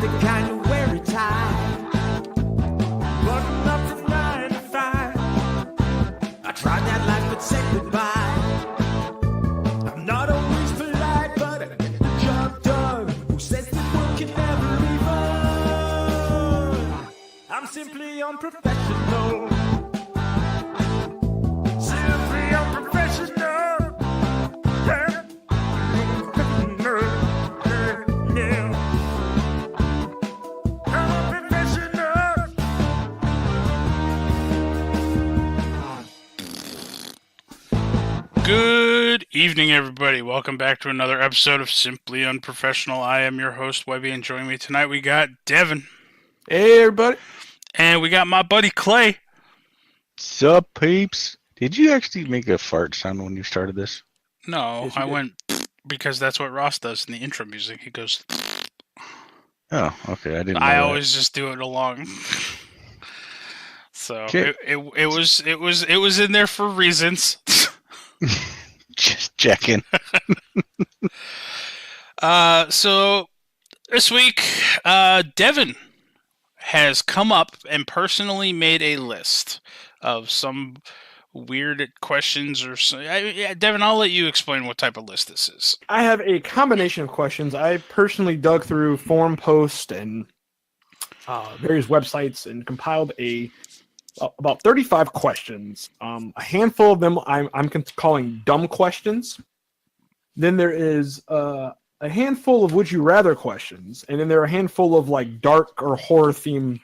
the kind you wear it tight. Button up from 9 to 5. I tried that life but said goodbye. I'm not always polite, but I get the job done. Who says the world can never be fun? I'm simply unprofessional. Simply unprofessional. Yeah. Good evening, everybody. Welcome back to another episode of Simply Unprofessional. I am your host, Webby, and joining me tonight we got Devin. Hey, everybody. And we got my buddy Clay. Sup, peeps? Did you actually make a fart sound when you started this? No, Yes, I did. went because that's what Ross does in the intro music. He goes. Oh, okay. I didn't know I that. always just do it along. So Okay. it was in there for reasons. Just checking. So this week, Devin has come up and personally made a list of some weird questions or so. Devin, I'll let you explain what type of list this is. I have a combination of questions. I personally dug through forum posts and various websites and compiled about 35 questions. A handful of them I'm calling dumb questions. Then there is a handful of would you rather questions, and then there are a handful of like dark or horror themed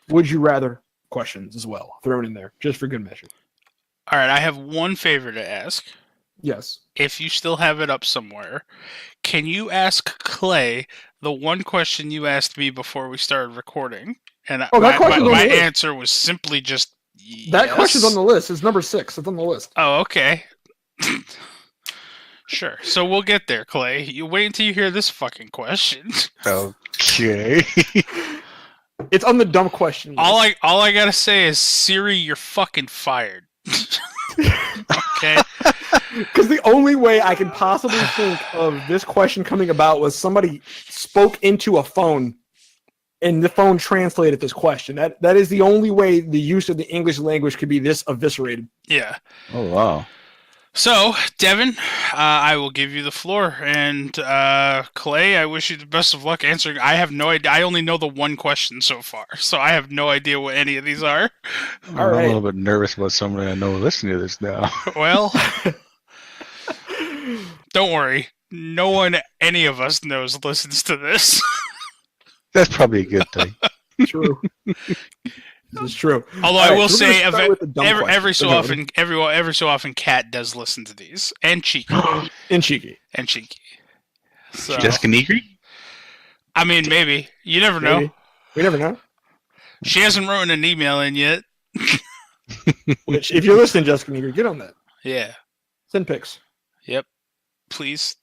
would you rather questions as well thrown in there just for good measure. All right, I have one favor to ask. Yes. If you still have it up somewhere, can you ask Clay the one question you asked me before we started recording? And Oh, that question's on my the list. answer was simply just yes. That question's on the list. It's number 6. It's on the list. Oh, okay. Sure. So we'll get there, Clay. You wait until you hear this fucking question. Okay. It's on the dumb question list. All I gotta say is Siri, you're fucking fired. Okay. Because the only way I can possibly think of this question coming about was somebody spoke into a phone and the phone translated this question. That is the only way the use of the English language could be this eviscerated. Yeah. Oh, wow. So, Devin, I will give you the floor. And Clay, I wish you the best of luck answering. I have no idea. I only know the one question so far, so I have no idea what any of these are. I'm right. a little bit nervous about somebody I know listening to this now. Well, don't worry. No one, any of us knows listens to this. That's probably a good thing. True. This is true. Although All I right, will so we're say, gonna start with the dumb every so question. often, Kat does listen to these, and Cheeky, And cheeky. and Cheeky. So, Jessica Negri? I mean, maybe you never know. Maybe. We never know. She hasn't written an email in yet. Which, if you're listening, Jessica Negri, get on that. Yeah. Send pics. Yep. Please.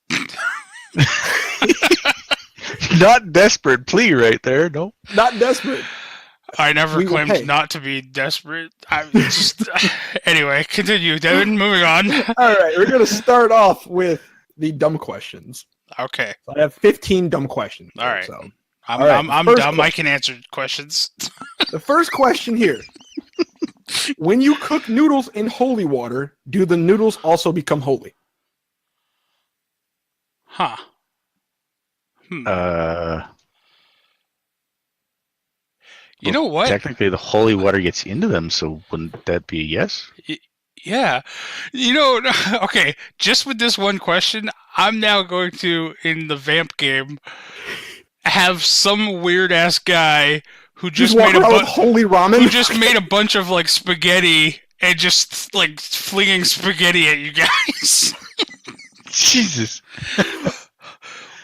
Not desperate plea right there, no? Not desperate. I never We will claimed pay. not to be desperate. I just anyway. Continue, Devin. Moving on. All right, we're going to start off with the dumb questions. Okay. So I have 15 dumb questions. All right. So I'm All right, I'm first dumb. I question. can answer questions. the first question here. When you cook noodles in holy water, do the noodles also become holy? Huh. You know what? Technically, the holy water gets into them, so wouldn't that be a yes? Yeah. You know, okay, just with this one question, I'm now going to, in the Vamp game, have some weird-ass guy who just walk made around with holy ramen. who just made a bunch of, like, spaghetti and just, like, flinging spaghetti at you guys. Jesus.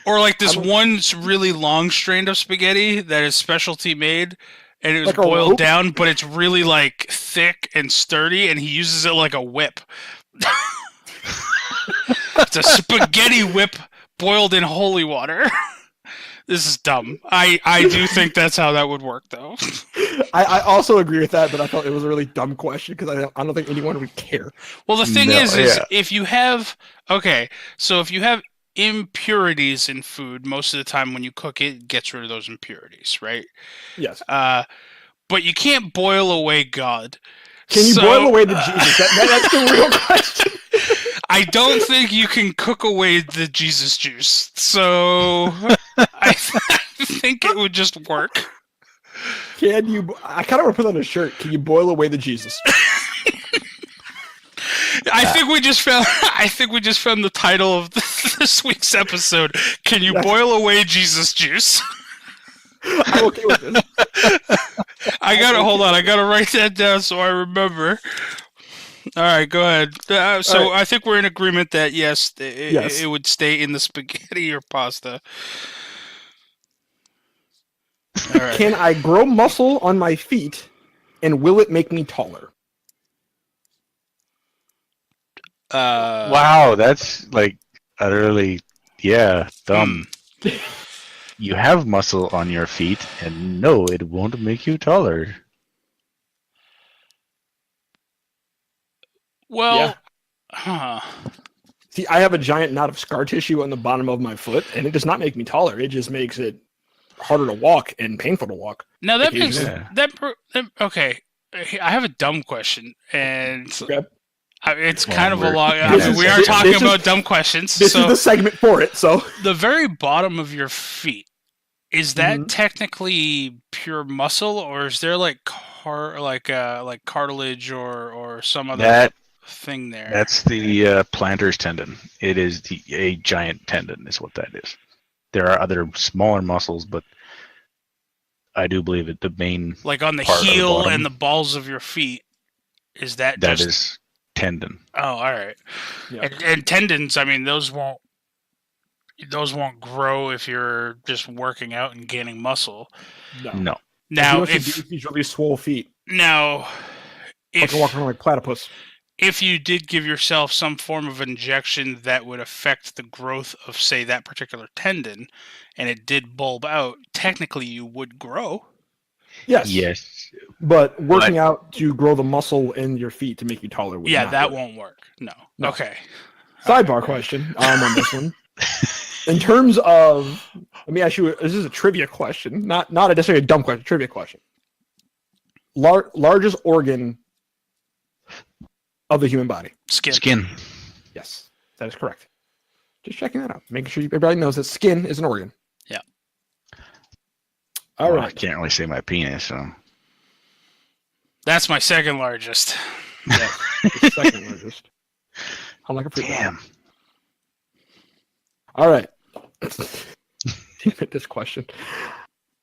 Or, like, this one really long strand of spaghetti that is specialty made, and it was Like a boiled rope? down, but it's really, like, thick and sturdy, and he uses it like a whip. It's a spaghetti whip boiled in holy water. This is dumb. I do think that's how that would work, though. I also agree with that, but I thought it was a really dumb question because I don't think anyone would care. Well, the thing No, is yeah. if you have... Okay, so if you have impurities in food. Most of the time when you cook it, it gets rid of those impurities, right? Yes. But you can't boil away God. Can you boil away the Jesus? That's the real question. I don't think you can cook away the Jesus juice. So I think it would just work. Can you? I kind of want to put on a shirt. Can you boil away the Jesus? I think we just found. I think we just found the title of this week's episode. Can you boil away Jesus juice? I'm okay with this. I gotta hold on. I gotta write that down so I remember. All right, go ahead. So right. I think we're in agreement that yes, Yes. it would stay in the spaghetti or pasta. All right. Can I grow muscle on my feet, and will it make me taller? Wow, that's like utterly, dumb. You have muscle on your feet, and no, it won't make you taller. Well, See, I have a giant knot of scar tissue on the bottom of my foot, and it does not make me taller. It just makes it harder to walk and painful to walk. Now that makes occasionally. okay. I have a dumb question, and Okay. it's Well, kind of a we're- long. This we is- are this talking is- about dumb questions. This So is the segment for it. So the very bottom of your feet, is that Mhm. technically pure muscle, or is there like cartilage or some other thing there? That's the plantar's tendon. It is a giant tendon, is what that is. There are other smaller muscles, but I do believe that the main Like on the part of the heel bottom. and the balls of your feet. Is that that just? is tendon. Oh, all right. Yeah. And tendons. I mean, those won't grow if you're just working out and gaining muscle. No. Now, if these really swole feet, now, I if can walk around like platypus. if you did give yourself some form of injection that would affect the growth of, say, that particular tendon, and it did bulb out, technically you would grow. Yes. Yes. But working out to grow the muscle in your feet to make you taller would Yeah, not that work. won't work. No. No. Okay. Sidebar question on this one. In terms of, let me ask you. This is a trivia question, not necessarily a dumb question. Trivia question. Largest organ of the human body. Skin. Yes, that is correct. Just checking that out, making sure everybody knows that skin is an organ. Yeah. All Well, right. I can't really say my penis, so. That's my second largest. Yeah, the second largest. I'm like a freak. Damn. All right. This question.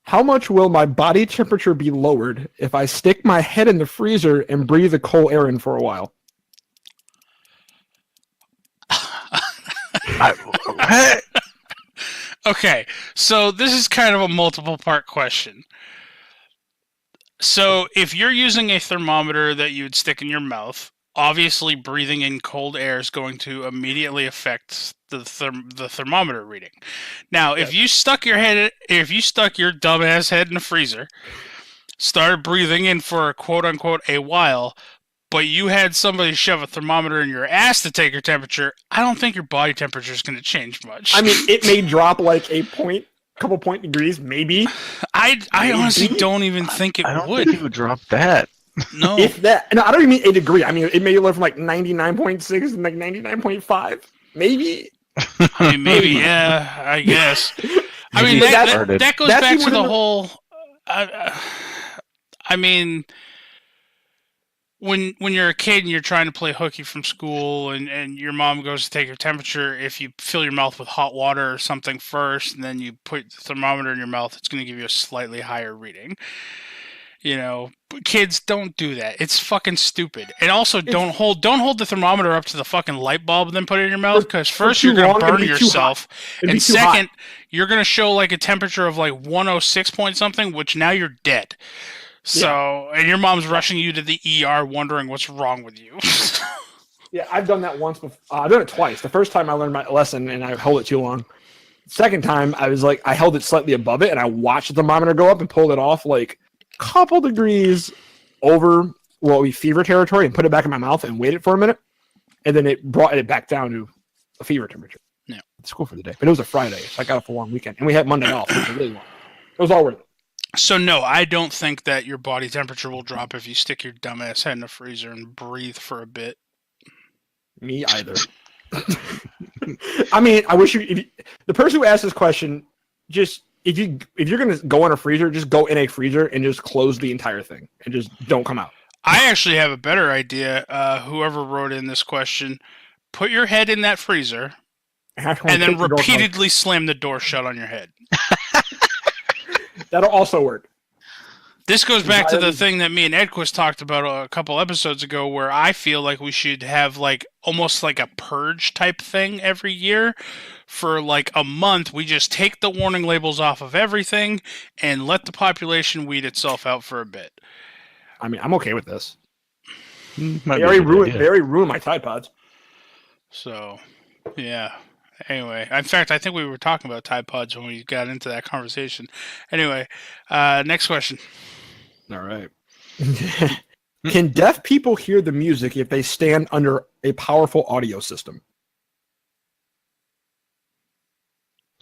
How much will my body temperature be lowered if I stick my head in the freezer and breathe the cold air in for a while? What? Okay, so this is kind of a multiple part question. So if you're using a thermometer that you would stick in your mouth, obviously breathing in cold air is going to immediately affect the thermometer reading. Now, if you stuck your dumbass head in the freezer, started breathing in for quote unquote a while, but you had somebody shove a thermometer in your ass to take your temperature, I don't think your body temperature is going to change much. I mean, it may drop like couple point degrees, maybe. I honestly don't even think it I don't would. think it would drop that. No. If that, no, I don't even mean a degree. I mean, it may look from like 99.6 and like 99.5. Maybe. I mean, maybe, yeah, I guess. I mean, Maybe that goes that's back to even the in the- whole. I mean, when you're a kid and you're trying to play hooky from school, and your mom goes to take your temperature, if you fill your mouth with hot water or something first, and then you put the thermometer in your mouth, it's going to give you a slightly higher reading. You know, but kids, don't do that. It's fucking stupid. And also, don't hold the thermometer up to the fucking light bulb and then put it in your mouth, because first you're gonna burn yourself, and second, you're gonna show like a temperature of like 106 point something, which now you're dead. So, and your mom's rushing you to the ER, wondering what's wrong with you. Yeah, I've done that once before. I've done it twice. The first time I learned my lesson and I held it too long. Second time, I was like, I held it slightly above it and I watched the thermometer go up and pulled it off like a couple degrees over what would be fever territory and put it back in my mouth and waited for a minute. And then it brought it back down to a fever temperature. school for the day. But it was a Friday, so I got off a long weekend. And we had Monday off, which was really long. It was all worth it. So no, I don't think that your body temperature will drop if you stick your dumbass head in a freezer and breathe for a bit. Me either. I mean, I wish the person who asked this question, just if you're gonna go in a freezer, just go in a freezer and just close the entire thing and just don't come out. I actually have a better idea. Whoever wrote in this question, put your head in that freezer and then repeatedly slam the door shut on your head. That'll also work. This goes back to the thing that me and Edquist talked about a couple episodes ago, where I feel like we should have like almost like a purge type thing every year. For like a month, we just take the warning labels off of everything and let the population weed itself out for a bit. I mean, I'm okay with this. They Might be already a good idea. ruined my Tide Pods. So, yeah. Anyway, in fact, I think we were talking about Tide Pods when we got into that conversation. Anyway, next question. All right. Can deaf people hear the music if they stand under a powerful audio system?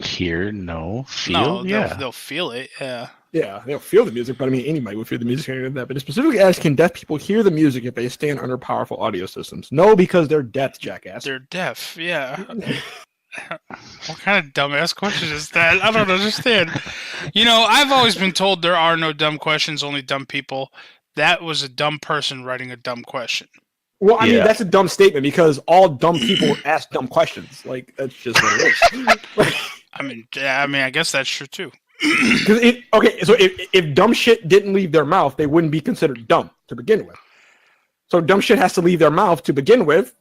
Hear, no, feel, No, they'll feel it. Yeah. Yeah, they'll feel the music, but I mean, anybody would feel the music and that. But it specifically asks, can deaf people hear the music if they stand under powerful audio systems? No, because they're deaf, jackass. They're deaf. Yeah. What kind of dumbass question is that? I don't understand. You know, I've always been told there are no dumb questions, only dumb people. That was a dumb person writing a dumb question. Well, I mean, that's a dumb statement because all dumb people ask dumb questions. Like, that's just what it is. I mean, I guess that's true too. Okay, so if dumb shit didn't leave their mouth, they wouldn't be considered dumb to begin with. So dumb shit has to leave their mouth to begin with,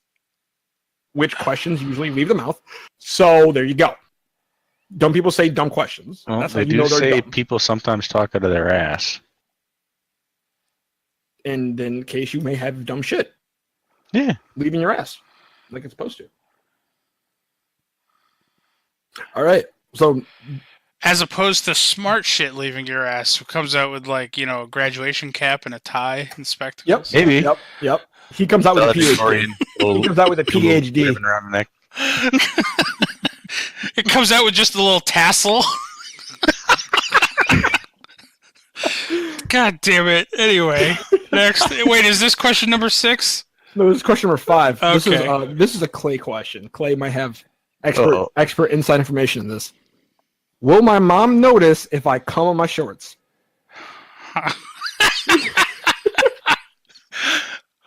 which questions usually leave the mouth. So there you go. Dumb people say dumb questions. Well, That's they how you know do they're say dumb. people sometimes talk out of their ass. And in case you may have dumb shit Yeah. leaving your ass like it's supposed to. All right. So As opposed to smart shit leaving your ass, who comes out with like, you know, a graduation cap and a tie and spectacles. Maybe. Yep. He comes out with a PhD. Victorian He comes out with a PhD. ribbon around the neck. It comes out with just a little tassel. God damn it. Anyway, next. Wait, is this question number 6? No, this is question number 5. Okay. This is a Clay question. Clay might have expert inside information in this. Will my mom notice if I cum on my shorts?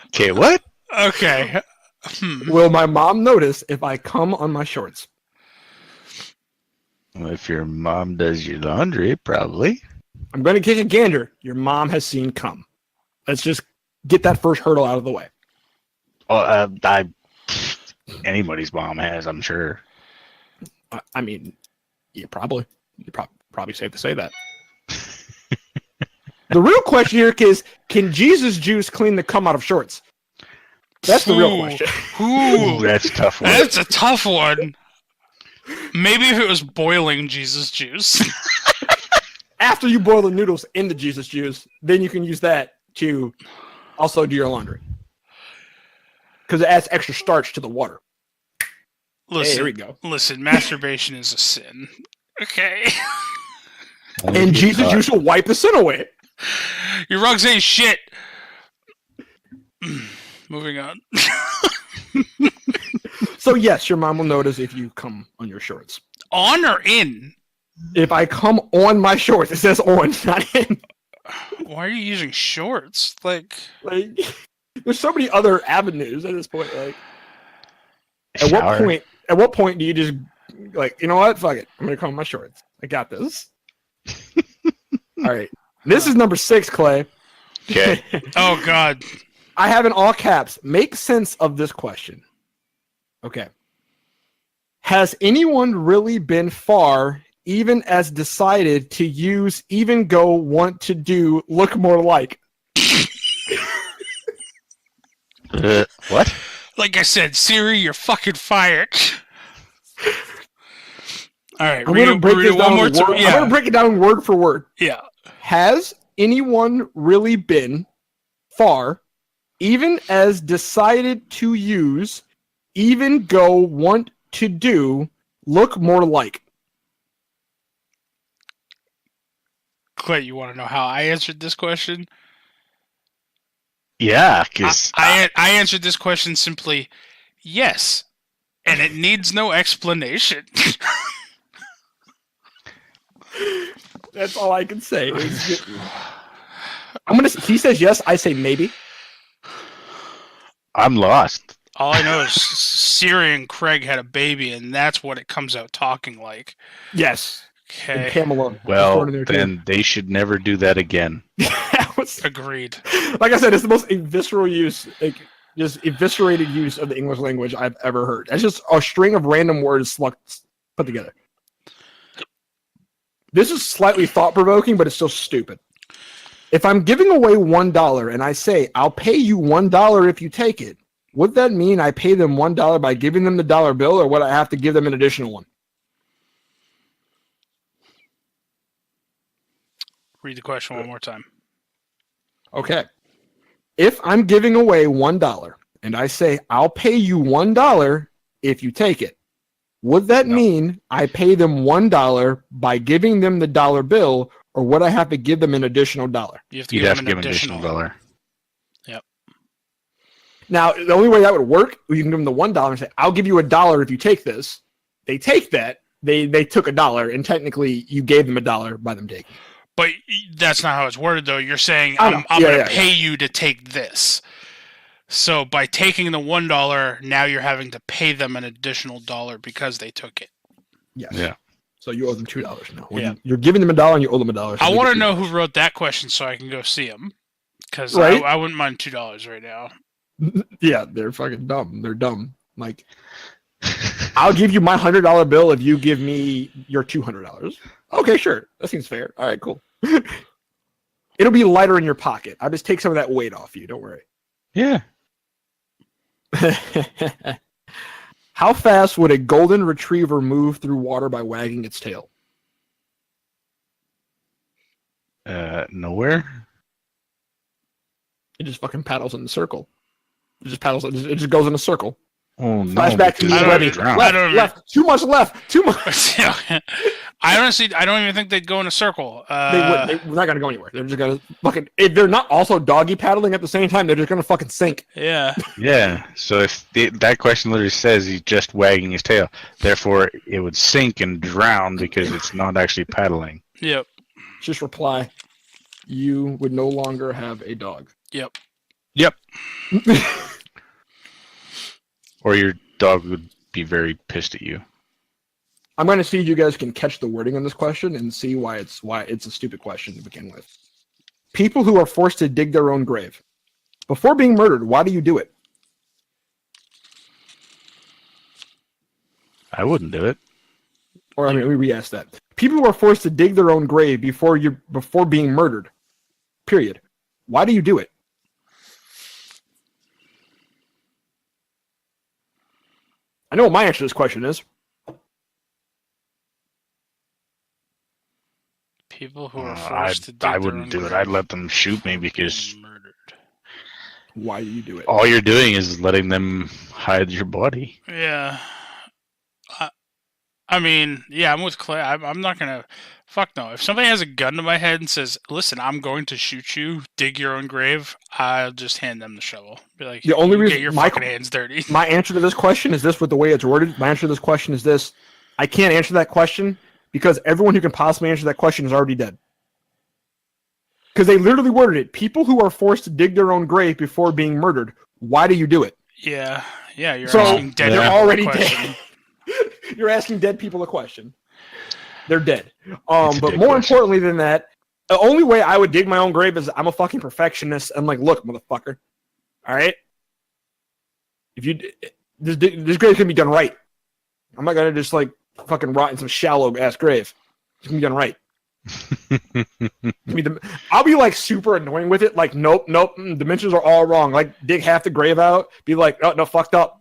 Okay, what? Okay. Will my mom notice if I cum on my shorts? Well, if your mom does your laundry, probably. I'm going to kick a gander. Your mom has seen cum. Let's just get that first hurdle out of the way. Well, anybody's mom has, I'm sure. I mean, yeah, probably. You're probably safe to say that. The real question here is, can Jesus juice clean the cum out of shorts? That's the real question. Ooh, That's a tough one. that's a tough one. Maybe if it was boiling Jesus juice. After you boil the noodles in the Jesus juice, then you can use that to also do your laundry. Because it adds extra starch to the water. Listen, Hey, there we go. Listen, masturbation is a sin. Okay. And Jesus juice will wipe the sin away. Your rugs ain't shit. Moving on. So yes, your mom will notice if you come on your shorts. On or in? If I come on my shorts, it says on, not in. Why are you using shorts? Like There's so many other avenues at this point. Like, Shower. At what point do you just you know what? Fuck it. I'm gonna come on my shorts. I got this. All right. This is number 6, Clay. Okay. Oh God. I have in all caps. Make sense of this question. Okay. Has anyone really been far, even as decided to use, even go, want to do, look more like? What? Like I said, Siri, you're fucking fired. All right, I'm gonna break this down. I'm gonna break it down word for word. Yeah. Has anyone really been far, even as decided to use, even go, want to do, look more like? Clay, you want to know how I answered this question? Yeah, because I answered this question simply, yes, and it needs no explanation. That's all I can say. He says yes. I say maybe. I'm lost. All I know is Siri and Craig had a baby, and that's what it comes out talking like. Yes. And Okay, Pamela. Well, in there then they should never do that again. agreed. Like I said, it's the most visceral use, just eviscerated use of the English language I've ever heard. It's just a string of random words put together. This is slightly thought-provoking, but it's still stupid. If I'm giving away $1 and I say, I'll pay you $1 if you take it, would that mean I pay them $1 by giving them the dollar bill, or would I have to give them an additional one? Read the question one more time. Okay. If I'm giving away $1 and I say, I'll pay you $1 if you take it, would that mean I pay them $1 by giving them the dollar bill, or would I have to give them an additional $1? You have to You'd give have them to an give an additional $1. Yep. Now, the only way that would work, you can give them the $1 and say, I'll give you $1 if you take this. They take that. They took $1, and technically you gave them $1 by them taking it. But that's not how it's worded, though. You're saying, I'm going to pay you to take this. So by taking the $1, now you're having to pay them an additional $1 because they took it. Yes. Yeah. So you owe them $2 now. Yeah. You're giving them $1 and you owe them $1. So I want to know who wrote that question so I can go see them. Because I wouldn't mind $2 right now. Yeah, they're fucking dumb. They're dumb. Like, I'll give you my $100 bill if you give me your $200. Okay, sure. That seems fair. All right, cool. It'll be lighter in your pocket. I'll just take some of that weight off you. Don't worry. Yeah. How fast would a golden retriever move through water by wagging its tail? Nowhere. It just fucking paddles in a circle. It just paddles. It just goes in a circle. Oh no! Flashback to because the they Webby. drown. Left. Too much left. Too much. I don't even think they'd go in a circle. They're not gonna go anywhere. They're just gonna fucking. If they're not also doggy paddling at the same time, they're just gonna fucking sink. Yeah. Yeah. So if that question literally says he's just wagging his tail, therefore it would sink and drown because it's not actually paddling. Yep. Just reply. You would no longer have a dog. Yep. Yep. Or your dog would be very pissed at you. I'm going to see if you guys can catch the wording on this question and see why it's a stupid question to begin with. People who are forced to dig their own grave. Before being murdered, why do you do it? I wouldn't do it. Or let me re-ask that. People who are forced to dig their own grave before being murdered. Period. Why do you do it? I know what my answer to this question is. People who are forced to dig I their wouldn't own do it. grave I'd let them shoot me because murdered. Why do you do it? all you're doing is letting them hide your body. Yeah. I mean, yeah, I'm with Clay. I'm not gonna. Fuck no. If somebody has a gun to my head and says, "Listen, I'm going to shoot you. Dig your own grave," I'll just hand them the shovel. Be like, The only reason get your my- fucking hands dirty. My answer to this question is this with the way it's worded. My answer to this question is this. I can't answer that question because everyone who can possibly answer that question is already dead. Because they literally worded it. People who are forced to dig their own grave before being murdered. Why do you do it? Yeah. You're So asking dead they're people already a question. dead. You're asking dead people a question. They're dead. It's a But dead more question. importantly than that, the only way I would dig my own grave is I'm a fucking perfectionist. I'm like, look, motherfucker. All right? If you this grave can be done right. I'm not gonna just like fucking rot in some shallow ass grave. It's gonna be done right. I'll be like super annoying with it. Like, nope, dimensions are all wrong. Like, dig half the grave out. Be like, oh no, fucked up.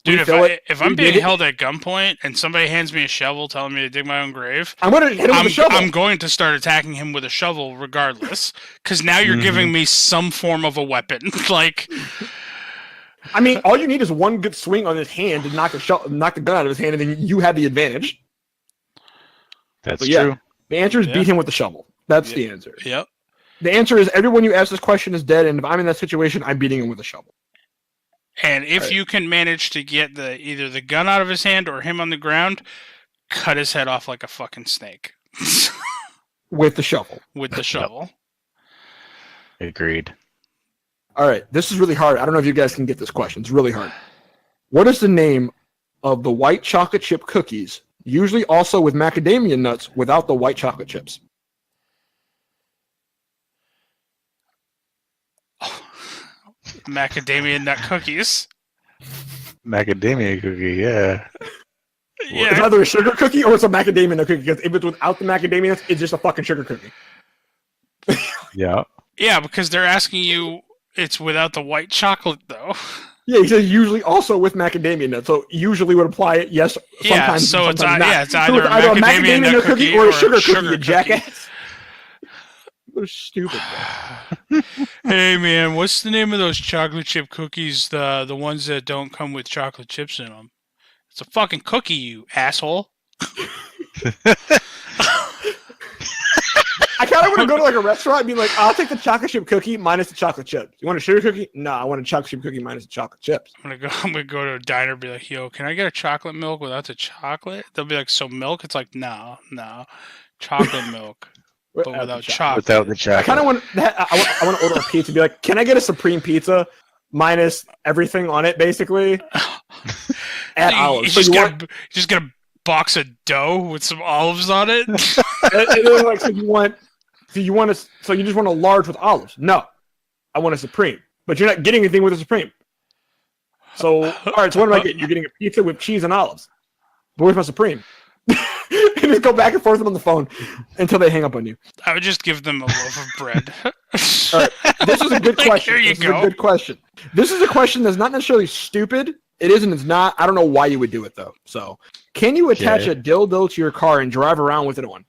Dude, if I'm being Redig it. held at gunpoint and somebody hands me a shovel telling me to dig my own grave, I'm gonna hit him with a shovel. I'm going to start attacking him with a shovel regardless, because now you're giving me some form of a weapon. Like, I mean, all you need is one good swing on his hand to knock the gun out of his hand, and then you have the advantage. That's yeah. true. The answer is beat him with the shovel. That's the answer. Yep. The answer is everyone you ask this question is dead, and if I'm in that situation, I'm beating him with a shovel. And if you can manage to get either the gun out of his hand or him on the ground, cut his head off like a fucking snake. With the shovel. With the shovel. Agreed. All right, this is really hard. I don't know if you guys can get this question. It's really hard. What is the name of the white chocolate chip cookies, usually also with macadamia nuts without the white chocolate chips? Macadamia nut cookies. Macadamia cookie, yeah. It's either a sugar cookie or it's a macadamia nut cookie, because if it's without the macadamia nuts, it's just a fucking sugar cookie. Yeah. Yeah, because they're asking you it's without the white chocolate, though. Yeah, he says usually also with macadamia nuts. So usually would apply it, yes, sometimes. Yeah, so sometimes it's not. either, So it's either a macadamia nut cookie or a sugar cookie, you jackass. They're stupid. Hey man, what's the name of those chocolate chip cookies? The ones that don't come with chocolate chips in them. It's a fucking cookie, you asshole. I kind of want to go to like a restaurant and be like, I'll take the chocolate chip cookie minus the chocolate chips. You want a sugar cookie? No, I want a chocolate chip cookie minus the chocolate chips. I'm gonna go to a diner and be like, yo, can I get a chocolate milk without the chocolate? They'll be like, so milk? It's like, no. Chocolate milk. But without chocolate. Without the I chocolate. kind of want that. I want to order a pizza and be like, can I get a supreme pizza minus everything on it, basically? Add olives. You just get a box of dough with some olives on it. And then like, so you just want a large with olives? No, I want a supreme. But you're not getting anything with a supreme. So all right, so what am I getting? You're getting a pizza with cheese and olives. But where's my supreme? And just go back and forth on the phone until they hang up on you. I would just give them a loaf of bread. All right, this is a good question. Here you go. A good question. This is a question that's not necessarily stupid. It is and it's not. I don't know why you would do it though. So, can you attach a dildo to your car and drive around with it on?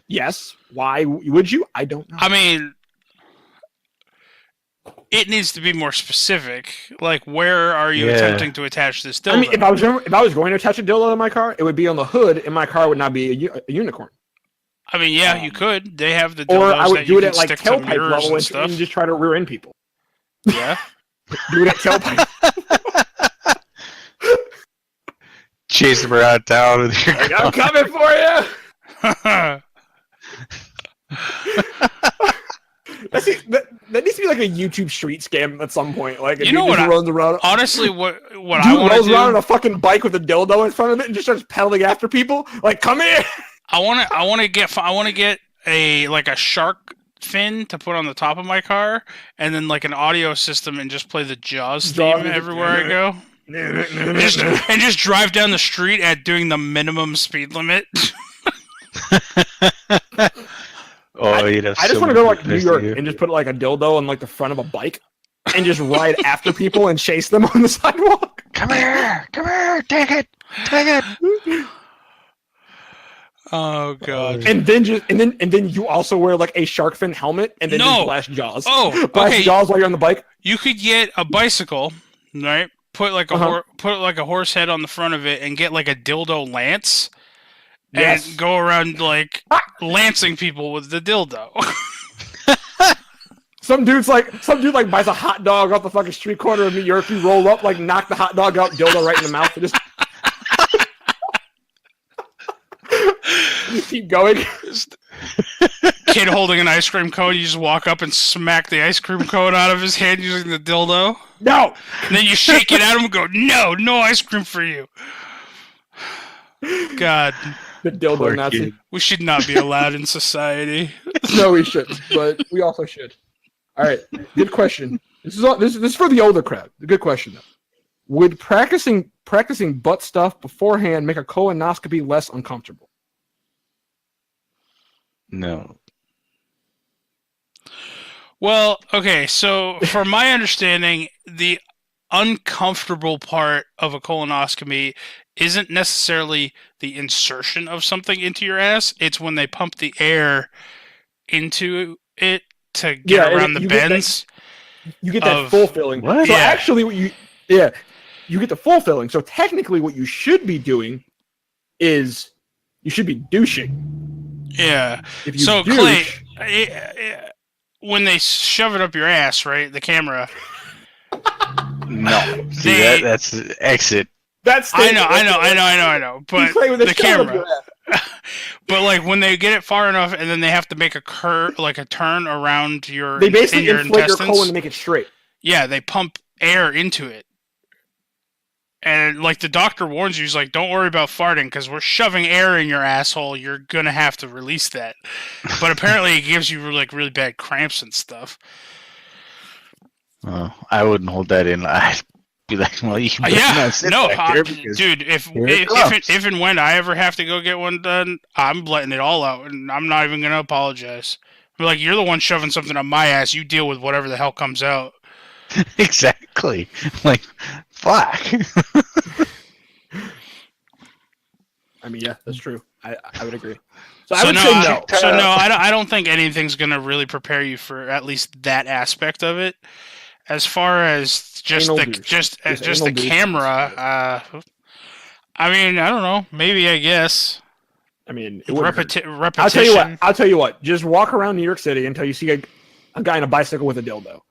Yes. Why would you? I don't know. I mean, it needs to be more specific. Like, where are you attempting to attach this dildo? I mean, if I was going to attach a dildo in my car, it would be on the hood, and my car would not be a unicorn. I mean, yeah, you could. They have the dildos or I would that do you it can at like stick to tailpipe mirrors level and stuff. and just try to rear end people. Yeah. Do it at tailpipe. Chase them around town with your I'm coming for you. That needs to be like a YouTube street scam at some point. Like, you know what? Runs around. Honestly, what Dude I want to rolls do, around on a fucking bike with a dildo in front of it and just starts pedaling after people. Like, come here. I want to get a shark fin to put on the top of my car, and then like an audio system, and just play the Jaws theme everywhere I go. and just drive down the street at doing the minimum speed limit. I just want to go to like New York and just put like a dildo on like the front of a bike and just ride after people and chase them on the sidewalk. Come here, take it. Oh god! And then you also wear like a shark fin helmet and then just blast Jaws. Oh, blast Jaws while you're on the bike. You could get a bicycle, right? Put like a put a horse head on the front of it and get like a dildo lance. Yes. And go around like lancing people with the dildo. Some dude buys a hot dog off the fucking street corner of New York. You roll up, like knock the hot dog out, dildo right in the mouth, and just you keep going. Kid holding an ice cream cone, you just walk up and smack the ice cream cone out of his hand using the dildo. No! And then you shake it at him and go, no ice cream for you. God. The dildo Poor Nazi. kid. We should not be allowed in society. No, we shouldn't, but we also should. All right, good question. This is for the older crowd. A good question though. Would practicing butt stuff beforehand make a colonoscopy less uncomfortable? No. Well, okay, so from my understanding, the uncomfortable part of a colonoscopy isn't necessarily the insertion of something into your ass. It's when they pump the air into it to get around the bends. You get that Of- full filling. What? So Yeah. actually, you get the full filling. So technically, what you should be doing is you should be douching. Yeah. If you So douche, Clay, when they shove it up your ass, right? The camera. No. See, They- that's exit. that's I know. But Clay, when they the shove it up camera. your ass. But like when they get it far enough, and then they have to make a like a turn around your. They basically in your inflate your intestines. colon to make it straight. Yeah, they pump air into it. And like the doctor warns you, he's like, "Don't worry about farting because we're shoving air in your asshole. You're gonna have to release that." But apparently, it gives you like really bad cramps and stuff. Oh, I wouldn't hold that in. I'd be like, well, you better Yeah, not sit no, back there because dude. If here it comes. if and when I ever have to go get one done, I'm letting it all out, and I'm not even gonna apologize. I'm like, you're the one shoving something up my ass. You deal with whatever the hell comes out. exactly. Like, fuck. I mean, yeah, that's true. I would agree. So I So would no, say no. I don't think anything's gonna really prepare you for at least that aspect of it. As far as just Anal the douche. just Just the anal douche. camera, I mean, I don't know. Maybe I guess I mean, it wouldn't hurt. repetition. I'll tell you what. Just walk around New York City until you see a guy on a bicycle with a dildo.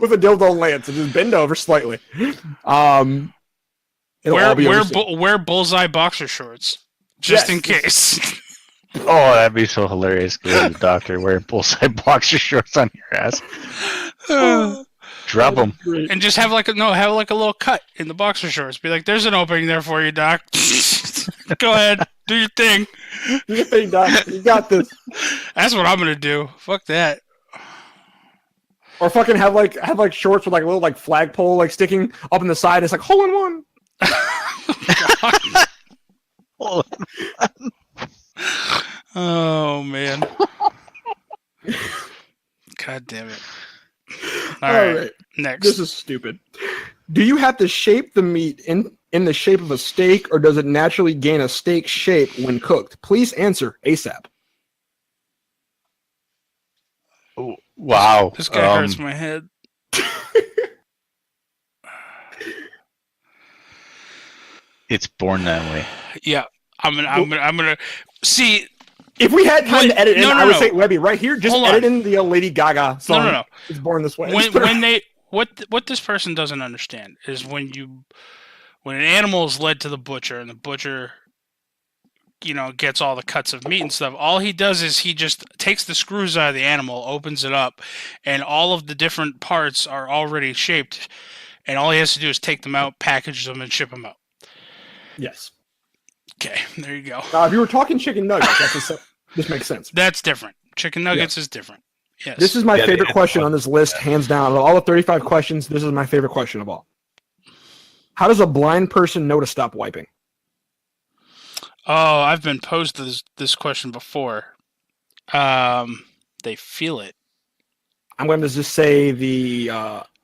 With a dildo lance and just bend over slightly. It'll all be overseen. Wear bullseye boxer shorts just Yes. in case. Oh, that'd be so hilarious. Go to the doctor wearing bullseye boxer shorts on your ass. Drop them. Great. And just have like a little cut in the boxer shorts. Be like, "There's an opening there for you, doc. Go ahead, do your thing." Do your thing, Doc. You got this. That's what I'm gonna do. Fuck that. Or fucking have shorts with like a little like flagpole like sticking up in the side. It's like hole in one. Oh man. God damn it. All All right. right. Next. This is stupid. Do you have to shape the meat in the shape of a steak, or does it naturally gain a steak shape when cooked? Please answer ASAP. Wow. This guy hurts my head. It's born that way. Yeah. I'm gonna see. If we had time to edit in, No, I would no. say, Webby, right here, just Hold on. edit in the Lady Gaga song. No. It's born this way. What this person doesn't understand is when an animal is led to the butcher and the butcher, gets all the cuts of meat and stuff, all he does is he just takes the screws out of the animal, opens it up, and all of the different parts are already shaped, and all he has to do is take them out, package them, and ship them out. Yes. Okay, there you go. If you were talking chicken nuggets, this makes sense. That's different. Chicken nuggets is different. Yes. This is my Yeah, favorite they- question on this list, hands down. Of all the 35 questions, this is my favorite question of all. How does a blind person know to stop wiping? Oh, I've been posed this question before. They feel it. I'm going to just say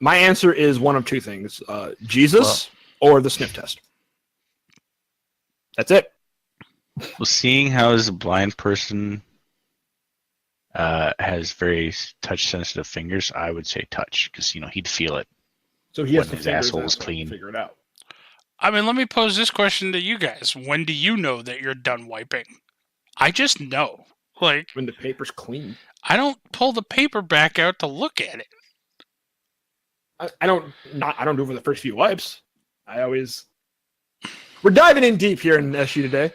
my answer is one of two things: Jesus or the sniff test. That's it. Well, seeing how as a blind person has very touch-sensitive fingers, I would say touch, because he'd feel it. So he has When to his figure his asshole is asshole, clean. figure it out. I mean, let me pose this question to you guys. When do you know that you're done wiping? I just know. Like, When the paper's clean. I don't pull the paper back out to look at it. I don't do it for the first few wipes. We're diving in deep here in SU today.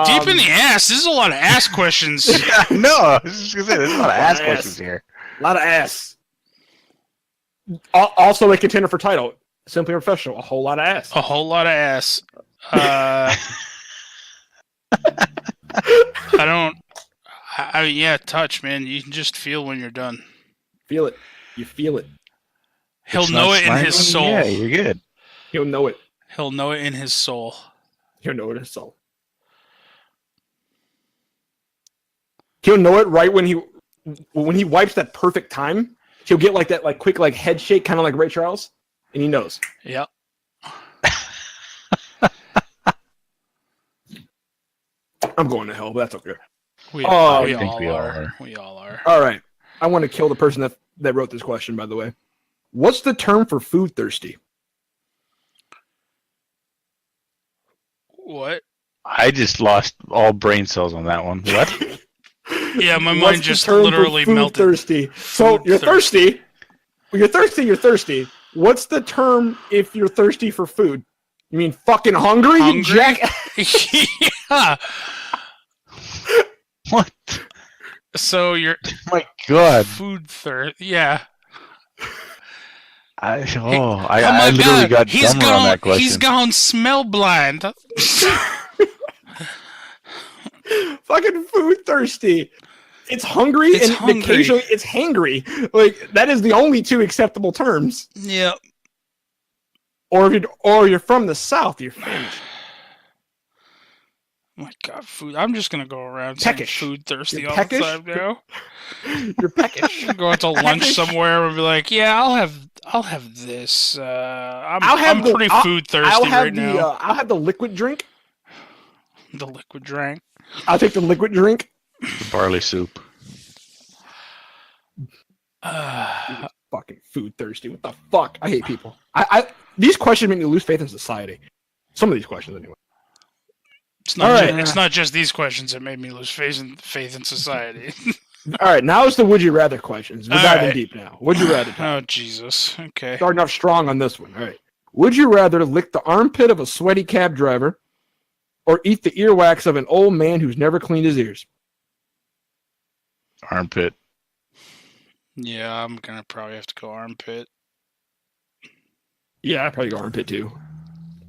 Deep in the ass. This is a lot of ass questions. No, I was just gonna say there's a lot of ass Ass. questions here. A lot of ass. Also a contender for title. Simply Professional. A whole lot of ass. A whole lot of ass. Yeah, touch, man. You can just feel when you're done. Feel it. You feel it. He'll It's know not it in slimy? his soul. Yeah, you're good. He'll know it. He'll know it in his soul. He'll know it in his soul. He'll know it right when he wipes that perfect time. He'll get like that quick head shake, kind of like Ray Charles, and he knows. Yep. I'm going to hell, but that's okay. We, Oh, we I think all we all are. are. We all are. All right. I want to kill the person that wrote this question, by the way. What's the term for food thirsty? What? I just lost all brain cells on that one. What? Yeah, my What's mind the just term for literally food melted. thirsty? So Food you're thirsty. thirsty. You're thirsty. You're thirsty. What's the term if you're thirsty for food? You mean fucking hungry? You Hungry? jack. Yeah. What? So you're My God. food thirst. Yeah. I Oh I my literally God. got dumber on that question. He's gone smell blind. Fucking food thirsty. It's hungry It's and hungry. occasionally it's hangry. Like that is the only two acceptable terms. Yep. Or you're from the South, you're famished. Oh my God, food. I'm just gonna go around saying Peckish. food thirsty You're all peckish? the time now. You're peckish. Go out to lunch Peckish. somewhere and be like, yeah, I'll have this. I'm pretty food thirsty I'll have right now. I'll have the liquid drink. The liquid drink. I'll take the liquid drink. The barley soup. Fucking food thirsty. What the fuck? I hate people. These questions make me lose faith in society. Some of these questions, anyway. It's not. All right. It's not just these questions that made me lose faith in society. All right, now it's the would you rather questions. We're All diving right. deep now. Would you rather? Oh Jesus. Okay. Starting off strong on this one. All right. Would you rather lick the armpit of a sweaty cab driver, or eat the earwax of an old man who's never cleaned his ears? Armpit. Yeah, I'm gonna probably have to go armpit. Yeah, I'd probably go armpit too.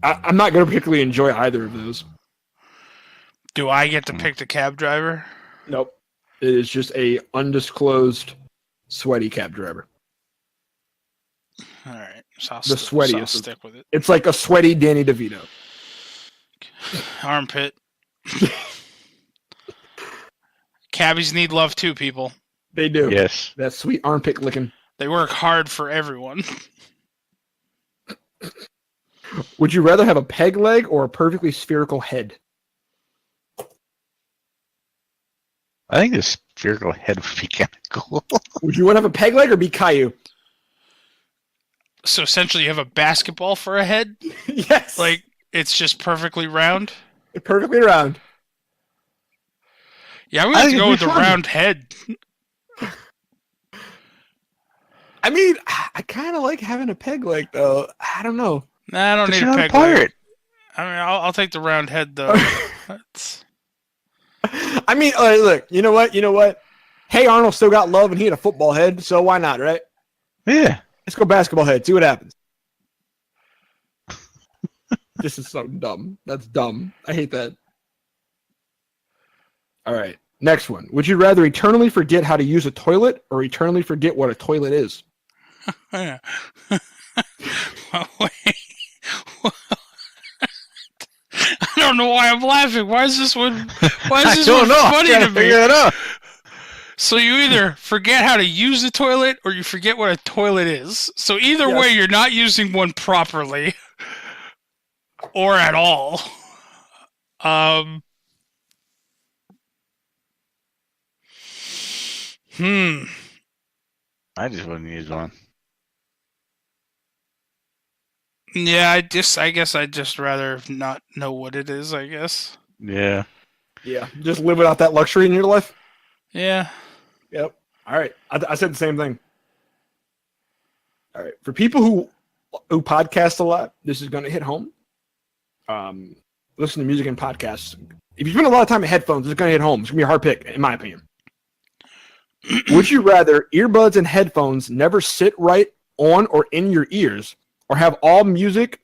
I'm not going to particularly enjoy either of those. Do I get to pick the cab driver? Nope. It is just a undisclosed sweaty cab driver. All right, so I'll The so I'll sweatiest. stick with it. It's like a sweaty Danny DeVito. Armpit. Cabbies need love too, people. They do. Yes. That sweet armpit licking. They work hard for everyone. Would you rather have a peg leg or a perfectly spherical head? I think the spherical head would be kind of cool. Would you want to have a peg leg or be Caillou? So essentially, you have a basketball for a head. Yes. Like it's just perfectly round. perfectly round. Yeah, I'm I gonna have think to go with it'd the be fun. round head. I mean, I kind of like having a peg leg, though. I don't know. Nah, I don't But need you're a not a peg leg. pirate. I mean, I'll take the round head though. That's... I mean, look, you know what? You know what? Hey, Arnold still got love and he had a football head, so why not, right? Yeah. Let's go basketball head. See what happens. This is so dumb. That's dumb. I hate that. All right. Next one. Would you rather eternally forget how to use a toilet or eternally forget what a toilet is? Yeah. Wait. What? I don't know why I'm laughing. Why is this one? Why is this one funny to me? Figure it out. So you either forget how to use a toilet or you forget what a toilet is. So either Yes. way, you're not using one properly or at all. I just wouldn't use one. Yeah, I guess I'd just rather not know what it is, I guess. Yeah. Yeah. Just live without that luxury in your life? Yeah. Yep. All right. I said the same thing. All right. For people who podcast a lot, this is going to hit home. Listen to music and podcasts. If you spend a lot of time in headphones, it's going to hit home. It's going to be a hard pick, in my opinion. Would you rather earbuds and headphones never sit right on or in your ears, or have all music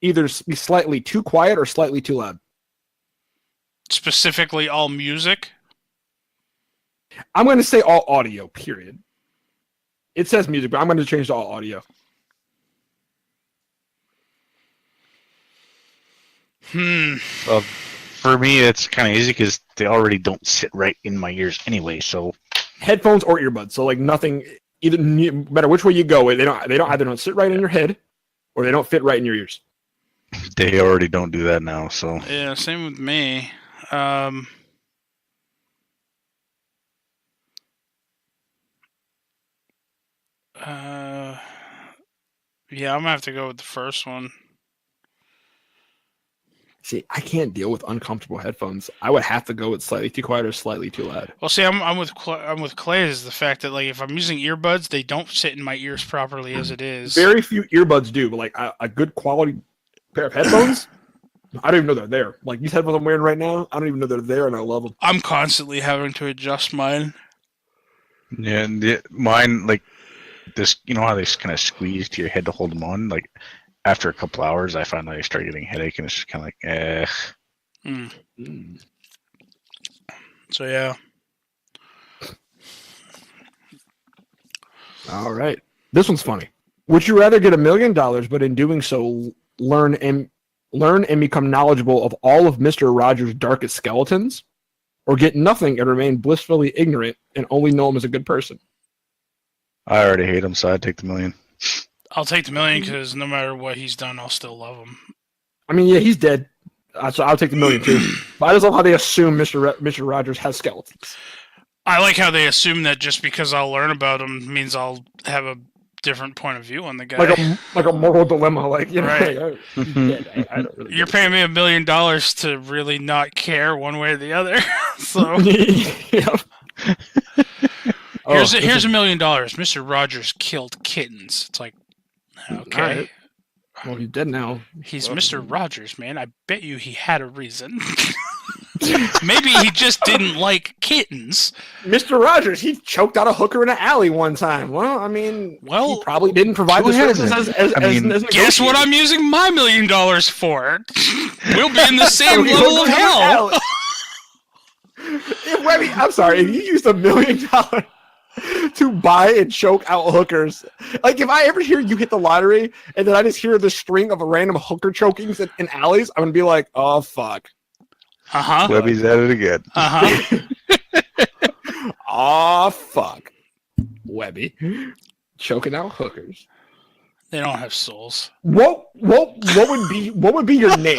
either be slightly too quiet or slightly too loud? Specifically, all music. I'm going to say all audio, period. It says music, but I'm going to change to all audio. Well, for me, it's kind of easy because they already don't sit right in my ears anyway. So Headphones or earbuds. So like nothing, either no matter which way you go, they don't either don't sit right in your head or they don't fit right in your ears. they already don't do that now. So Yeah, same with me. Yeah, I'm gonna have to go with the first one. See, I can't deal with uncomfortable headphones. I would have to go with slightly too quiet or slightly too loud. Well, see, I'm with Clay is the fact that like if I'm using earbuds, they don't sit in my ears properly as it is. Very few earbuds do, but like a good quality pair of headphones, I don't even know they're there. Like these headphones I'm wearing right now, I don't even know they're there, and I love them. I'm constantly having to adjust mine. Yeah, and mine like this. You know how they kind of squeeze to your head to hold them on. Like after a couple hours, I find that I start getting a headache, and it's just kind of like, So yeah. All right, this one's funny. Would you rather get $1 million, but in doing so, learn and become knowledgeable of all of Mr. Rogers' darkest skeletons, or get nothing and remain blissfully ignorant and only know him as a good person? I already hate him, so I'd take the $1 million. I'll take the $1 million because no matter what he's done, I'll still love him. I mean, yeah, he's dead, so I'll take the $1 million too. But I just love how they assume Mr. Rogers has skeletons. I like how they assume that just because I'll learn about him means I'll have a different point of view on the guy. Like a moral dilemma, like you know. Right. Like, he's dead. I don't really. You're paying me $1 million to really not care one way or the other. So Yep. here's $1 million. Mr. Rogers killed kittens. It's like, okay. Alright. Well, he's dead now. He's Mr. Rogers, man. I bet you he had a reason. Maybe he just didn't like kittens. Mr. Rogers, he choked out a hooker in an alley one time. Well, I mean, he probably didn't provide the services as guess what I'm using my $1 million for? We'll be in the same level of hell. Webby, I'm sorry, if you used $1 million to buy and choke out hookers, like if I ever hear you hit the lottery and then I just hear the string of random hooker chokings in alleys, I'm gonna be like, oh fuck. Webby's at it again. Oh fuck. Webby choking out hookers. They don't have souls. What would be your name?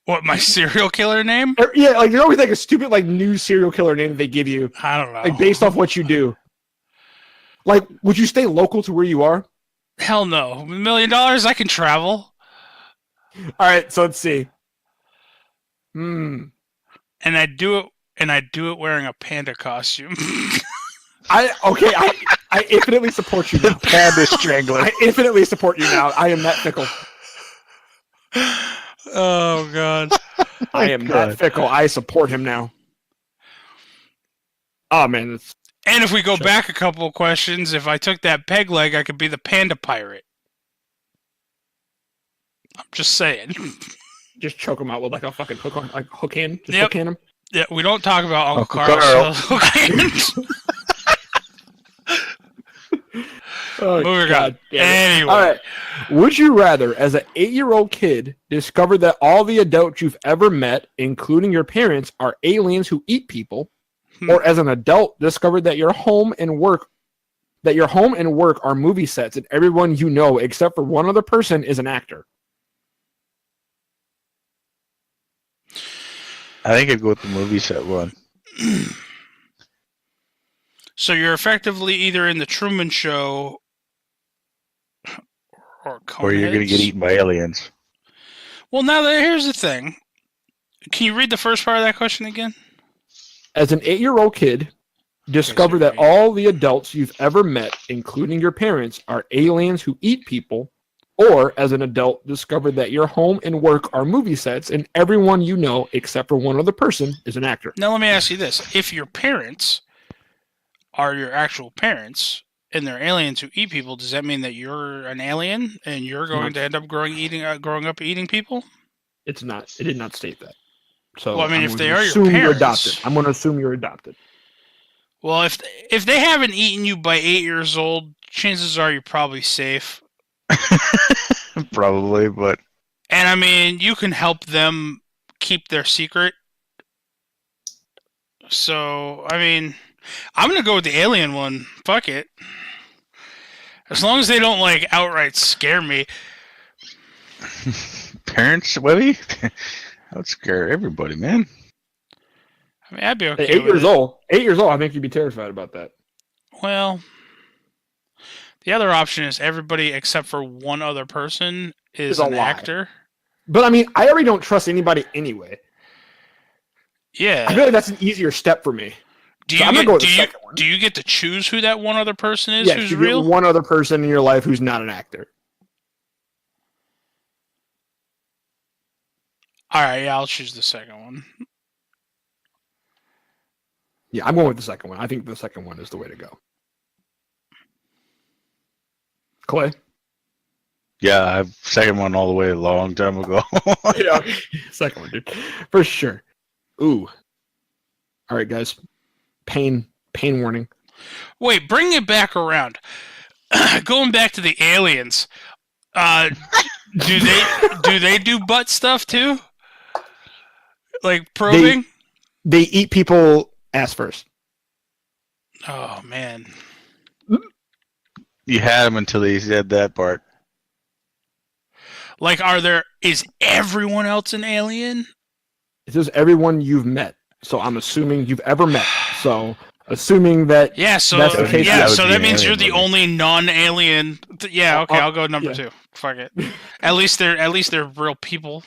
What, my serial killer name? Yeah, like there's always like a stupid like new serial killer name that they give you. I don't know. Like based off what you do. Like, would you stay local to where you are? Hell no. $1 million, I can travel. All right, so let's see. And I do it wearing a panda costume. I infinitely support you now. Panda strangler. I infinitely support you now. I am that fickle. Oh god. I am that fickle. I support him now. Oh man, and if we go back a couple of questions, if I took that peg leg, I could be the panda pirate. I'm just saying. Just choke him out with like a fucking hook on, like hook hand. Just Yep. hook hand him. Yeah, we don't talk about Uncle Carl. Carl. So hook hands. Oh, Moving God on. damn it. Anyway. All right. Would you rather, as an 8-year-old kid, discover that all the adults you've ever met, including your parents, are aliens who eat people, or as an adult, discover that your home and work are movie sets, and everyone you know, except for one other person, is an actor? I think I'd go with the movie set one. So you're effectively either in the Truman Show or Coneheads. Or you're going to get eaten by aliens. Well, now here's the thing. Can you read the first part of that question again? As an 8-year-old kid, discover that all the adults you've ever met, including your parents, are aliens who eat people, or as an adult, discover that your home and work are movie sets, and everyone you know, except for one other person, is an actor. Now let me ask you this. If your parents are your actual parents and they're aliens who eat people, does that mean that you're an alien and you're going to end up growing up eating people? It's not. It did not state that. So well, I mean, I'm if gonna they are your assume you're parents, adopted. I'm going to assume you're adopted. Well, if they haven't eaten you by 8 years old, chances are you're probably safe. Probably, but... And I mean, you can help them keep their secret. So, I mean, I'm going to go with the alien one. Fuck it. As long as they don't, like, outright scare me. Parents, Webby? That would scare everybody, man. I mean, I'd be okay At 8 with years it. old. 8 years old, I think you'd be terrified about that. Well, The other option is everybody except for one other person is Is a an lie. actor. But I mean, I already don't trust anybody anyway. Yeah. I feel like that's an easier step for me. Do So you I'm gonna get, go with do the you second one. do you get to choose who that one other person is Yes, who's you real? get one other person in your life who's not an actor. All right, yeah, I'll choose the second one. Yeah, I'm going with the second one. I think the second one is the way to go. Clay? Yeah, I've second one all the way a long time ago. Yeah, second one, dude. For sure. Ooh. All right, guys. Pain warning. Wait, bring it back around. Going back to the aliens. Do they do butt stuff too? Like probing? They eat people ass first. Oh man. You had him until he said that part. Like, is everyone else an alien? It says everyone you've met. So I'm assuming you've ever met. So assuming that Yeah, so that's the case, yeah, that would so be that an means alien you're the movie. only non-alien. Yeah, okay, I'll go number yeah. 2. Fuck it. At least they're real people.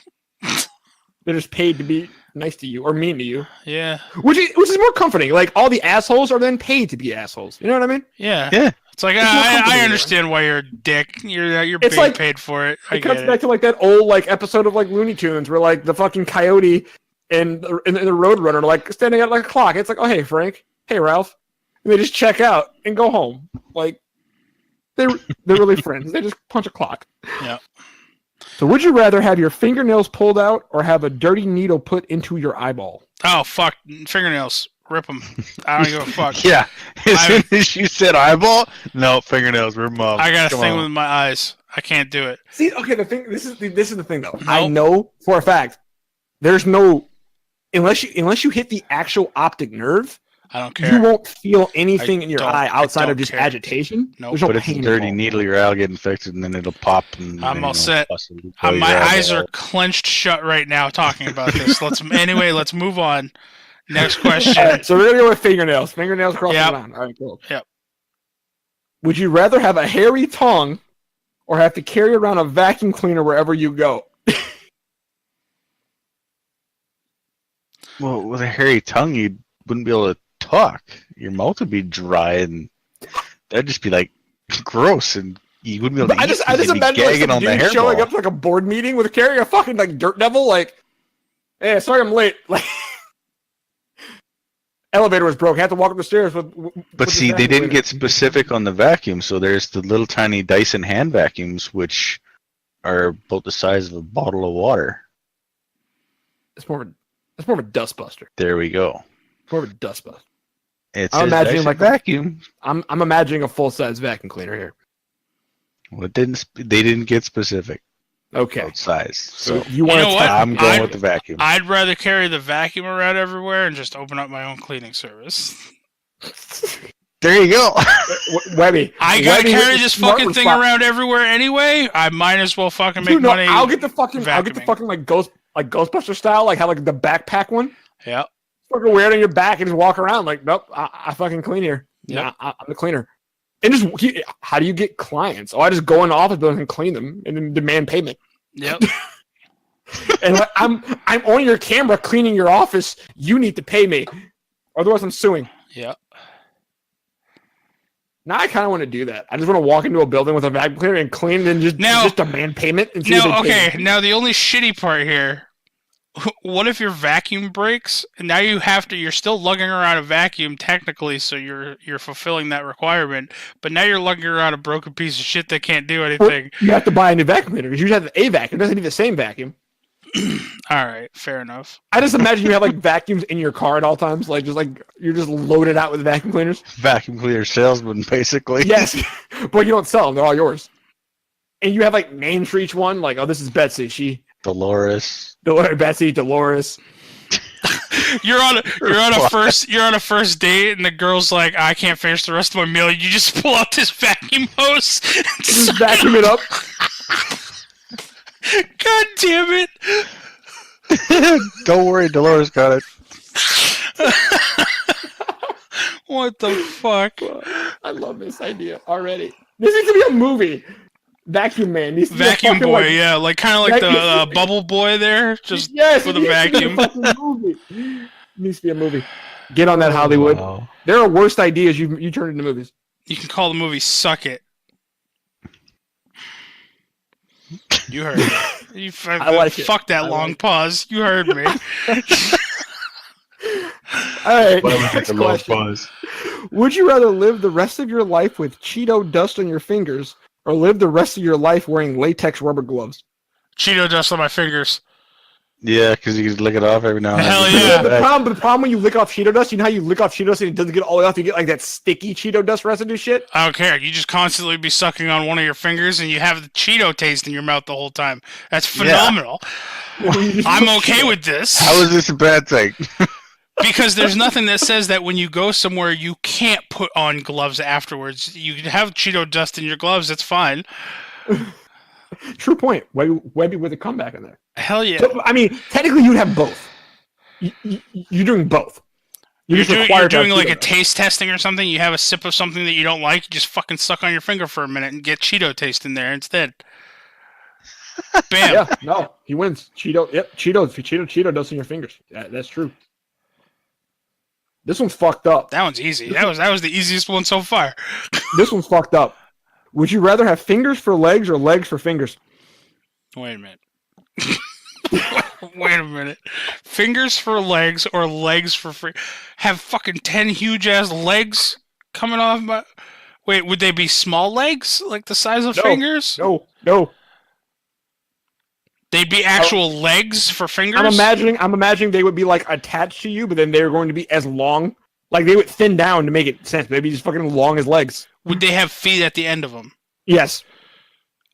they're just paid to be nice to you or mean to you. Yeah. Which is more comforting. Like all the assholes are then paid to be assholes. You know what I mean? Yeah. Yeah. It's like It's more I comforting, understand why you're a dick. You're It's being like- paid for it. I It comes get back it. to like that old like episode of like Looney Tunes where like the fucking coyote and the Roadrunner are like standing at like a clock. It's like, oh hey Frank, hey Ralph, and they just check out and go home. Like they're really friends. They just punch a clock. Yeah. So would you rather have your fingernails pulled out or have a dirty needle put into your eyeball? Oh fuck, fingernails. Rip them. I don't give a fuck. Yeah. As I- soon as you said eyeball, no, fingernails were mum. I got a Come thing on. with my eyes. I can't do it. See, okay, the thing this is the thing though. Nope. I know for a fact there's no unless you hit the actual optic nerve, I don't you care. won't feel anything in your don't- eye I outside don't of just care. agitation. Nope. There's no But if pain it's a dirty involved. needle, your eye will get infected and then it'll pop. And I'm then, all set. bust it until My your eyes eyeball- are clenched shut right now talking about this. Let's move on. Next question. All right, so we're gonna go with fingernails. Fingernails crossing Yep. around. All right, cool. Yep. Would you rather have a hairy tongue or have to carry around a vacuum cleaner wherever you go? Well, with a hairy tongue, you wouldn't be able to talk. Your mouth would be dry, and that'd just be like gross, and you wouldn't be able But to I eat. just because you'd be imagine like gagging some on the dude showing hairball. up to like a board meeting with carrying a fucking like dirt devil. Like, hey, sorry I'm late. Like, elevator was broke. I had to walk up the stairs with. But with see, the they vacuum didn't cleaner. get specific on the vacuum, so there's the little tiny Dyson hand vacuums, which are about the size of a bottle of water. It's more of a dust buster. There we go. It's more of a dust buster. It I'm says imagining Dyson like a- vacuum. I'm imagining a full size vacuum cleaner here. Well, they didn't get specific Okay. about size. So So you want You know to what? I'm going I'd- with the vacuum. I'd rather carry the vacuum around everywhere and just open up my own cleaning service. There you go. Webby. I gotta Webby carry with the this smart fucking thing response. around everywhere anyway. I might as well fucking make Dude, no, money. I'll get the fucking vacuuming. like Ghostbuster style, like how like the backpack one. Yeah. Fucking wear it on your back and just walk around like, nope, I fucking clean here. Yep. Nah, I'm the cleaner. And just how do you get clients? Oh, I just go in the office building and clean them and then demand payment. Yep. And like, I'm on your camera cleaning your office. You need to pay me, otherwise I'm suing. Yep. Now I kind of want to do that. I just want to walk into a building with a vacuum cleaner and clean it and just Now- just demand payment. And see if Now, they pay okay. me. Now the only shitty part here. What if your vacuum breaks and now you're still lugging around a vacuum technically, so you're fulfilling that requirement, but now you're lugging around a broken piece of shit that can't do Well, anything. you have to buy a new vacuum cleaner because you have a vacuum. It doesn't need the same vacuum. All right, fair enough. I just imagine you have like vacuums in your car at all times, like you're just loaded out with vacuum cleaners. Vacuum cleaner salesman, basically. Yes, but you don't sell them; they're all yours. And you have like names for each one, like, oh, this is Betsy. Dolores. Betsy, Dolores. You're on a first date, and the girl's like, "I can't finish the rest of my meal." You just pull out this vacuum hose. and Just vacuum it up. God damn it! Don't worry, Dolores got it. What the fuck? I love this idea already. This needs to be a movie. Vacuum Man. Needs to be a Vacuum fucking, boy, like, yeah, like kind of like the vacuum- bubble boy there, just yes, with it a needs to be vacuum. fucking movie. It needs to be a movie. Get on that, Hollywood. Wow. There are worst ideas you turn into movies. You can call the movie "Suck It." You heard me. I like it. Fuck that I long like it. pause. You heard me. All right. Why would take Next a long question. pause? Would you rather live the rest of your life with Cheeto dust on your fingers, or live the rest of your life wearing latex rubber gloves? Cheeto dust on my fingers. Yeah, because you can lick it off every now and Hell then. yeah. The problem when you lick off Cheeto dust, you know how you lick off Cheeto dust and it doesn't get all the way off, you get like that sticky Cheeto dust residue shit? I don't care. You just constantly be sucking on one of your fingers and you have the Cheeto taste in your mouth the whole time. That's phenomenal. I'm okay with this. How is this a bad thing? Because there's nothing that says that when you go somewhere you can't put on gloves afterwards. You can have Cheeto dust in your gloves. That's fine. True point. Webby with a comeback in there. Hell yeah. So, I mean, technically you'd have both. You're doing both. You're just required to doing have like Cheeto a dust. taste testing or something. You have a sip of something that you don't like. You just fucking suck on your finger for a minute and get Cheeto taste in there instead. Bam. Yeah, no, he wins. Cheeto, yep, Cheeto dust in your fingers. That's true. This one's fucked up. That one's easy. That was the easiest one so far. This one's fucked up. Would you rather have fingers for legs or legs for fingers? Wait a minute. Wait a minute. Fingers for legs or legs for free? Have fucking 10 huge ass legs coming off my. Wait, would they be small legs? Like the size of No. fingers? No. They'd be actual legs for fingers? I'm imagining they would be like attached to you, but then they're going to be as long. Like they would thin down to make it sense. They'd be just fucking long as legs. Would they have feet at the end of them? Yes.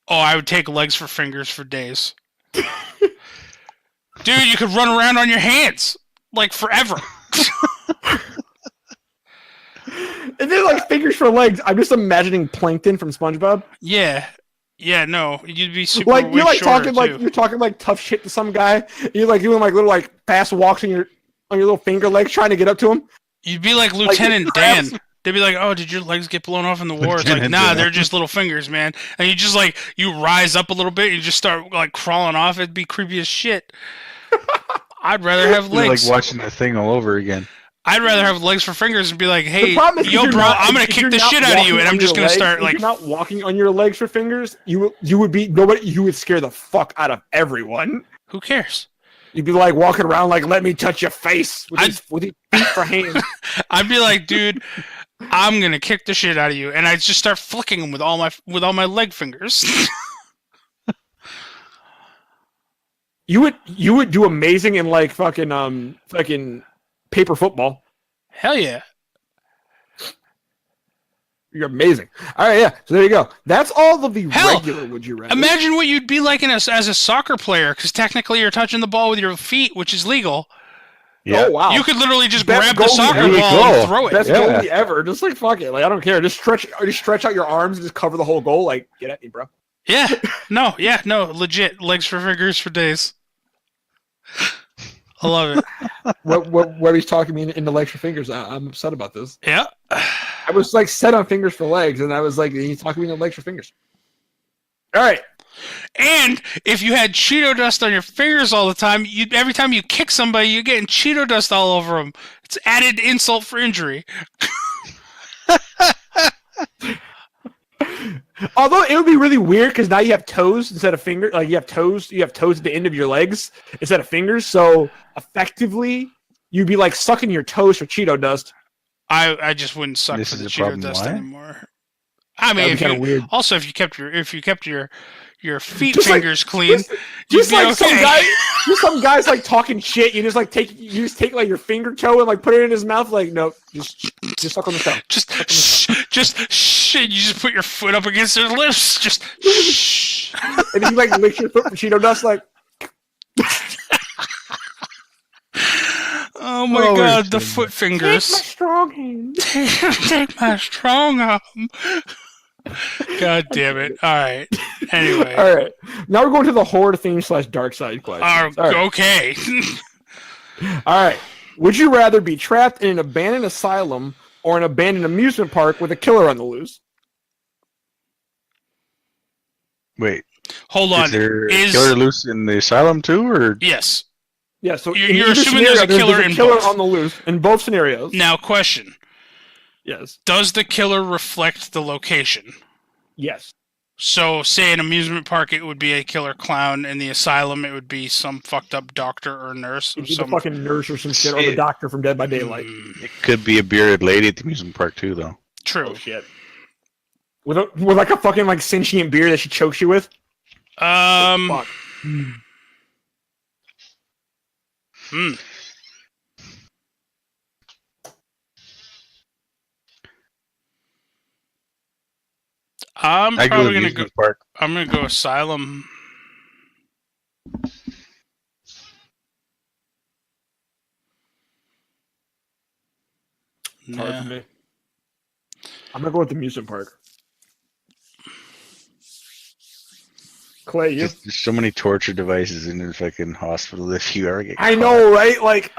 Oh, I would take legs for fingers for days. Dude, you could run around on your hands. Like forever. And then like fingers for legs. I'm just imagining Plankton from SpongeBob. Yeah. Yeah, no. You'd be super Like way you're like shorter, talking like too. you're talking like tough shit to some guy. You're like doing like little like fast walks on your little finger legs trying to get up to him. You'd be like Lieutenant Dan. They'd be like, "Oh, did your legs get blown off in the war?" It's like, Lieutenant "Nah, Dan. they're just little fingers, man." And you just like you rise up a little bit and you just start like crawling off. It'd be creepy as shit. I'd rather have You're legs. like watching the thing all over again. I'd rather have legs for fingers and be like, The "Hey, problem is yo, you're bro, not- I'm gonna if kick you're the not shit out of you, walking and I'm on just your gonna legs, start if like." you're not walking on your legs for fingers, you would be nobody. You would scare the fuck out of everyone. Who cares? You'd be like walking around like, "Let me touch your face with your feet for hands." I'd be like, "Dude, I'm gonna kick the shit out of you," and I'd just start flicking them with all my leg fingers. You would do amazing in like fucking paper football. Hell yeah. You're amazing. All right, yeah. So there you go. That's all of the Hell, regular. Would you rather? Imagine what you'd be like as a soccer player, because technically you're touching the ball with your feet, which is legal. Yeah. Oh wow. You could literally just Best grab the goalie soccer ever. ball and throw it. Best Yeah. goalie ever. Just like fuck it. Like I don't care. Just stretch out your arms and just cover the whole goal. Like get at me, bro. Yeah, no, legit. Legs for fingers for days. I love it. What he's talking me into legs for fingers. I'm upset about this. Yeah. I was like set on fingers for legs, and I was like, he's talking me into legs for fingers. All right. And if you had Cheeto dust on your fingers all the time, every time you kick somebody, you're getting Cheeto dust all over them. It's added insult for injury. Although it would be really weird because now you have toes instead of fingers. Like you have toes at the end of your legs instead of fingers. So effectively, you'd be like sucking your toes for Cheeto dust. I just wouldn't suck This for is the a Cheeto problem, dust why? anymore. I mean, That'd be kinda weird. Also, if you kept your feet Just like- fingers clean, Just you'd be like okay. some guys like talking shit. You just take like your finger toe and like put it in his mouth. Like no, just suck on the toe. Just shh. You just put your foot up against their lips. Just shh. And then you like lick your foot for Cheeto dust. Like Oh my Oh, god, the goodness. foot fingers. strong hand. Take my strong arm. God damn it. Alright. Anyway. All right, now we're going to the horror theme / dark side questions. All right. Okay. All right. Would you rather be trapped in an abandoned asylum or an abandoned amusement park with a killer on the loose? Wait, Hold on. is there a killer loose in the asylum too, or Yes. Yeah, so You're assuming there's a killer in killer both. on the loose in both scenarios. Now, question. Yes. Does the killer reflect the location? Yes. So, say an amusement park, it would be a killer clown. In the asylum, it would be some fucked up doctor or nurse. Or It'd be some the fucking nurse or some shit, or the doctor from Dead by Daylight. it could be a bearded lady at the amusement park too, though. True. Oh shit. With like a fucking like sentient beer that she chokes you with. Fuck. I'm I probably go gonna go. park. I'm gonna go asylum. It's hard Nah. for me. I'm gonna go with the amusement park. Clay, you? There's so many torture devices in the fucking hospital if you ever get I caught. know, right? Like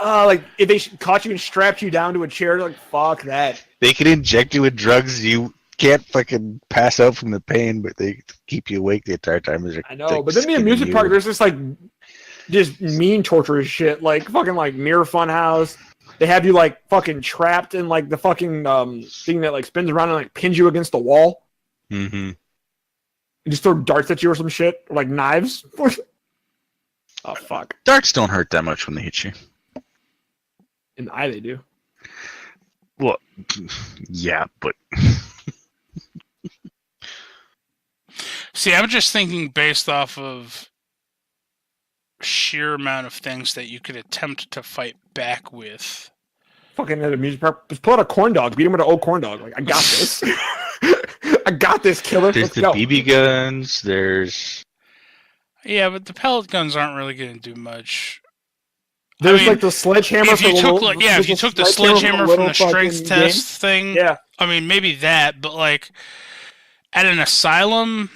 if they caught you and strapped you down to a chair, like fuck that. They can inject you with drugs. You can't fucking pass out from the pain, but they keep you awake the entire time. I know, but then the amusement park, there's this like just mean torturous shit, like fucking like Mirror Funhouse. They have you like fucking trapped in like the fucking thing that like spins around and like pins you against the wall. Mm-hmm. And just throw darts at you or some shit, or like knives. Oh fuck! Darts don't hurt that much when they hit you. In the eye, they do. Well, yeah, but See, I'm just thinking based off of sheer amount of things that you could attempt to fight back with. Fucking at a amusement park, just pull out a corn dog, beat him with an old corn dog. Like I got this. I got this, killer. there's Let's the go. BB guns. There's Yeah, but the pellet guns aren't really going to do much. There's I mean, like the sledgehammer. If you for took, little, if you took the sledgehammer from the strength test thing, yeah. I mean, maybe that, but like at an asylum,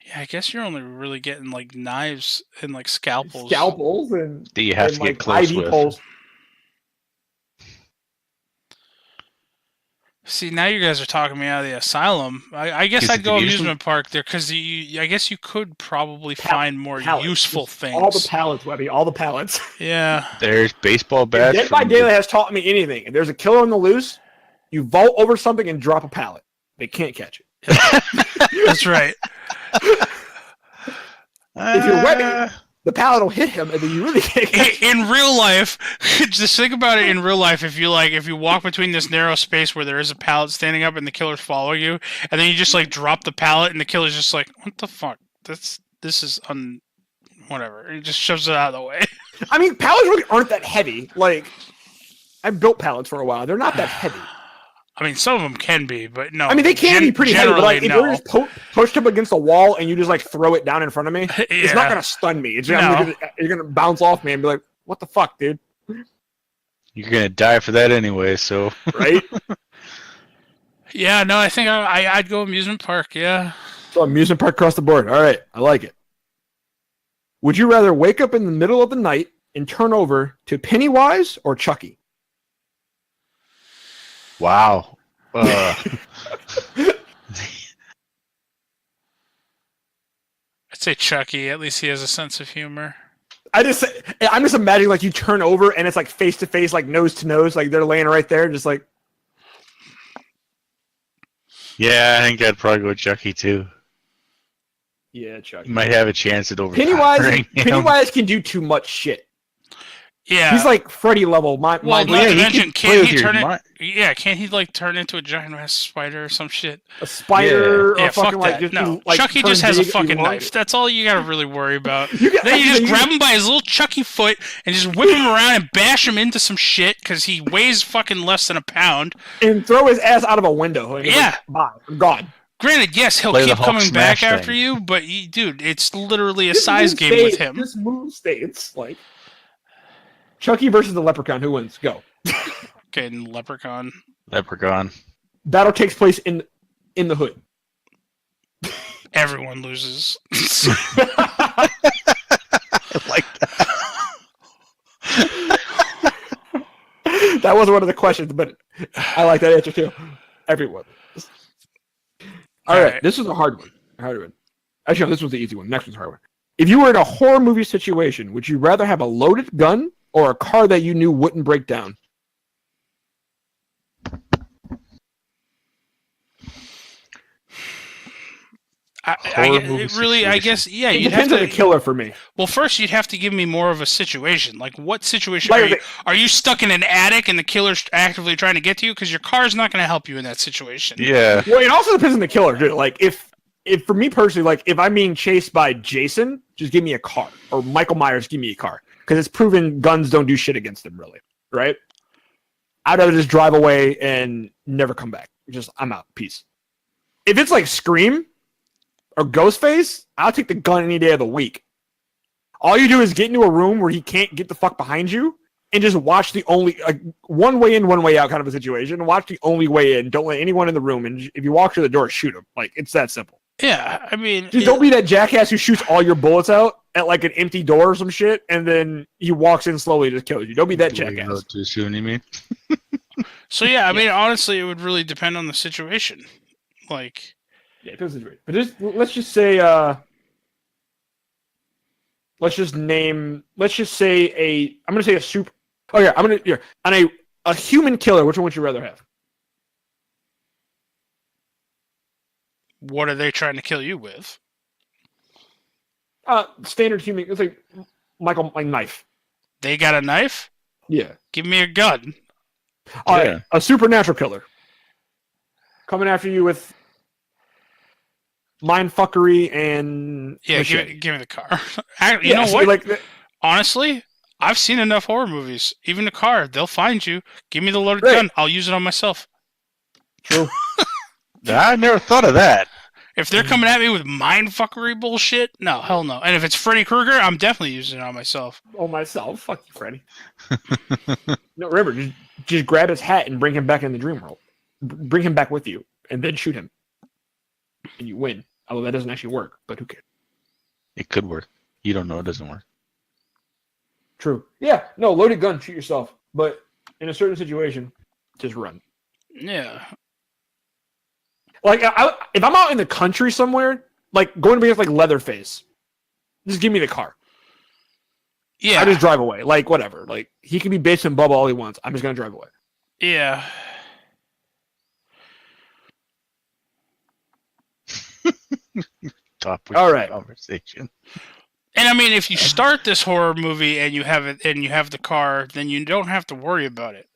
yeah, I guess you're only really getting like knives and like scalpels. And that you have and, to like get close IV with. poles. See, now you guys are talking me out of the asylum. I guess Is I'd it go the amusement park there because I guess you could probably find more Pallets. useful Just things. All the pallets, Webby. All the pallets. Yeah. There's baseball If bats. Dead by from Daylight has taught me anything. If there's a killer on the loose, you vault over something and drop a pallet. They can't catch it. That's right. If you're Webby, the pallet will hit him, and then you really can't catch it. In real life, just think about it. In real life, if you walk between this narrow space where there is a pallet standing up and the killer's following you, and then you just like drop the pallet and the killer's just like, what the fuck? This is whatever. And he just shoves it out of the way. I mean, pallets really aren't that heavy. Like, I built pallets for a while. They're not that heavy. I mean, some of them can be, but no. I mean, they can be pretty heavy, but like, if no. you're just pushed up against a wall and you just like throw it down in front of me, it's not gonna stun me. It's just, you're gonna bounce off me and be like, "What the fuck, dude?" You're gonna die for that anyway, so Right? Yeah, no, I think I'd go amusement park. Yeah. So amusement park across the board. All right, I like it. Would you rather wake up in the middle of the night and turn over to Pennywise or Chucky? wow. I'd say Chucky. At least he has a sense of humor. I'm just imagining like you turn over and it's like face to face, like nose to nose, like they're laying right there, just like. Yeah, I think I'd probably go with Chucky too. Yeah, Chucky. You might have a chance at overpowering him. Pennywise can do too much shit. Yeah. He's like Freddy level. well, mind not to he mention, can play can't with he your turn it? mind. Yeah, can't he like turn into a giant ass spider or some shit? a spider Yeah, or fucking fuck like that. just No, like Chucky turn just has a big if you fucking want. knife. That's all you gotta really worry about. You got- Then you just you- grab him by his little Chucky foot and just whip him around and bash him into some shit because he weighs fucking less than a pound. and throw his ass out of a window. And Yeah. bye. I'm gone. Granted, yes, he'll Play the keep Hulk coming back smash after thing. you, but dude, it's literally a Just size move game with states. him. Just move states. Like Chucky versus the Leprechaun. Who wins? Go. Okay, and Leprechaun. Leprechaun. Battle takes place in the hood. Everyone loses. I like that. That wasn't one of the questions, but I like that answer too. Everyone. All right. right. This is a hard one. Actually, no, this was the easy one. Next one's a hard one. If you were in a horror movie situation, would you rather have a loaded gun or a car that you knew wouldn't break down? I guess, yeah. It You'd have depends on to. the killer for me. Well, first you'd have to give me more of a situation. Like, what situation Like, are you stuck in an attic and the killer's actively trying to get to you? Because your car's not going to help you in that situation. Yeah. Well, it also depends on the killer, dude. Like, if for me personally, like, if I'm being chased by Jason, just give me a car. Or Michael Myers, give me a car. Because it's proven guns don't do shit against them, really. Right? I'd rather just drive away and never come back. Just, I'm out. Peace. If it's like Scream or Ghostface, I'll take the gun any day of the week. All you do is get into a room where he can't get the fuck behind you and just watch the only one way in, one way out kind of a situation. Watch the only way in. Don't let anyone in the room. And if you walk through the door, shoot him. Like, it's that simple. Yeah, I mean... Just don't be that jackass who shoots all your bullets out at like an empty door or some shit, and then he walks in slowly and just kills you. Don't be that jackass. Too soon, you mean? So, yeah, I mean, honestly, it would really depend on the situation. Like... Yeah, it does. But let's just say, let's just say I'm gonna say a super. Oh yeah, on a human killer. Which one would you rather have? What are they trying to kill you with? Standard human. It's like Michael, like knife. They got a knife? Yeah. Give me a gun. All right, a supernatural killer coming after you with mind fuckery and give me the car. You know what? Honestly, I've seen enough horror movies. Even the car, they'll find you. Give me the loaded gun. I'll use it on myself. True. I never thought of that. If they're coming at me with mind fuckery bullshit, no, hell no. And if it's Freddy Krueger, I'm definitely using it on myself. Oh, myself? Fuck you, Freddy. No, remember, just grab his hat and bring him back in the dream world. Bring him back with you, and then shoot him. And you win. Although that doesn't actually work, but who cares? It could work. You don't know it doesn't work. True. Yeah, no, loaded gun, shoot yourself. But in a certain situation, just run. Yeah. Like, if I'm out in the country somewhere, like going to be like Leatherface, just give me the car. Yeah. I just drive away. Like, whatever. Like, he can be based in Bubba all he wants. I'm just going to drive away. Yeah. Topic all right. Conversation. And I mean, if you start this horror movie and you have it and you have the car, then you don't have to worry about it.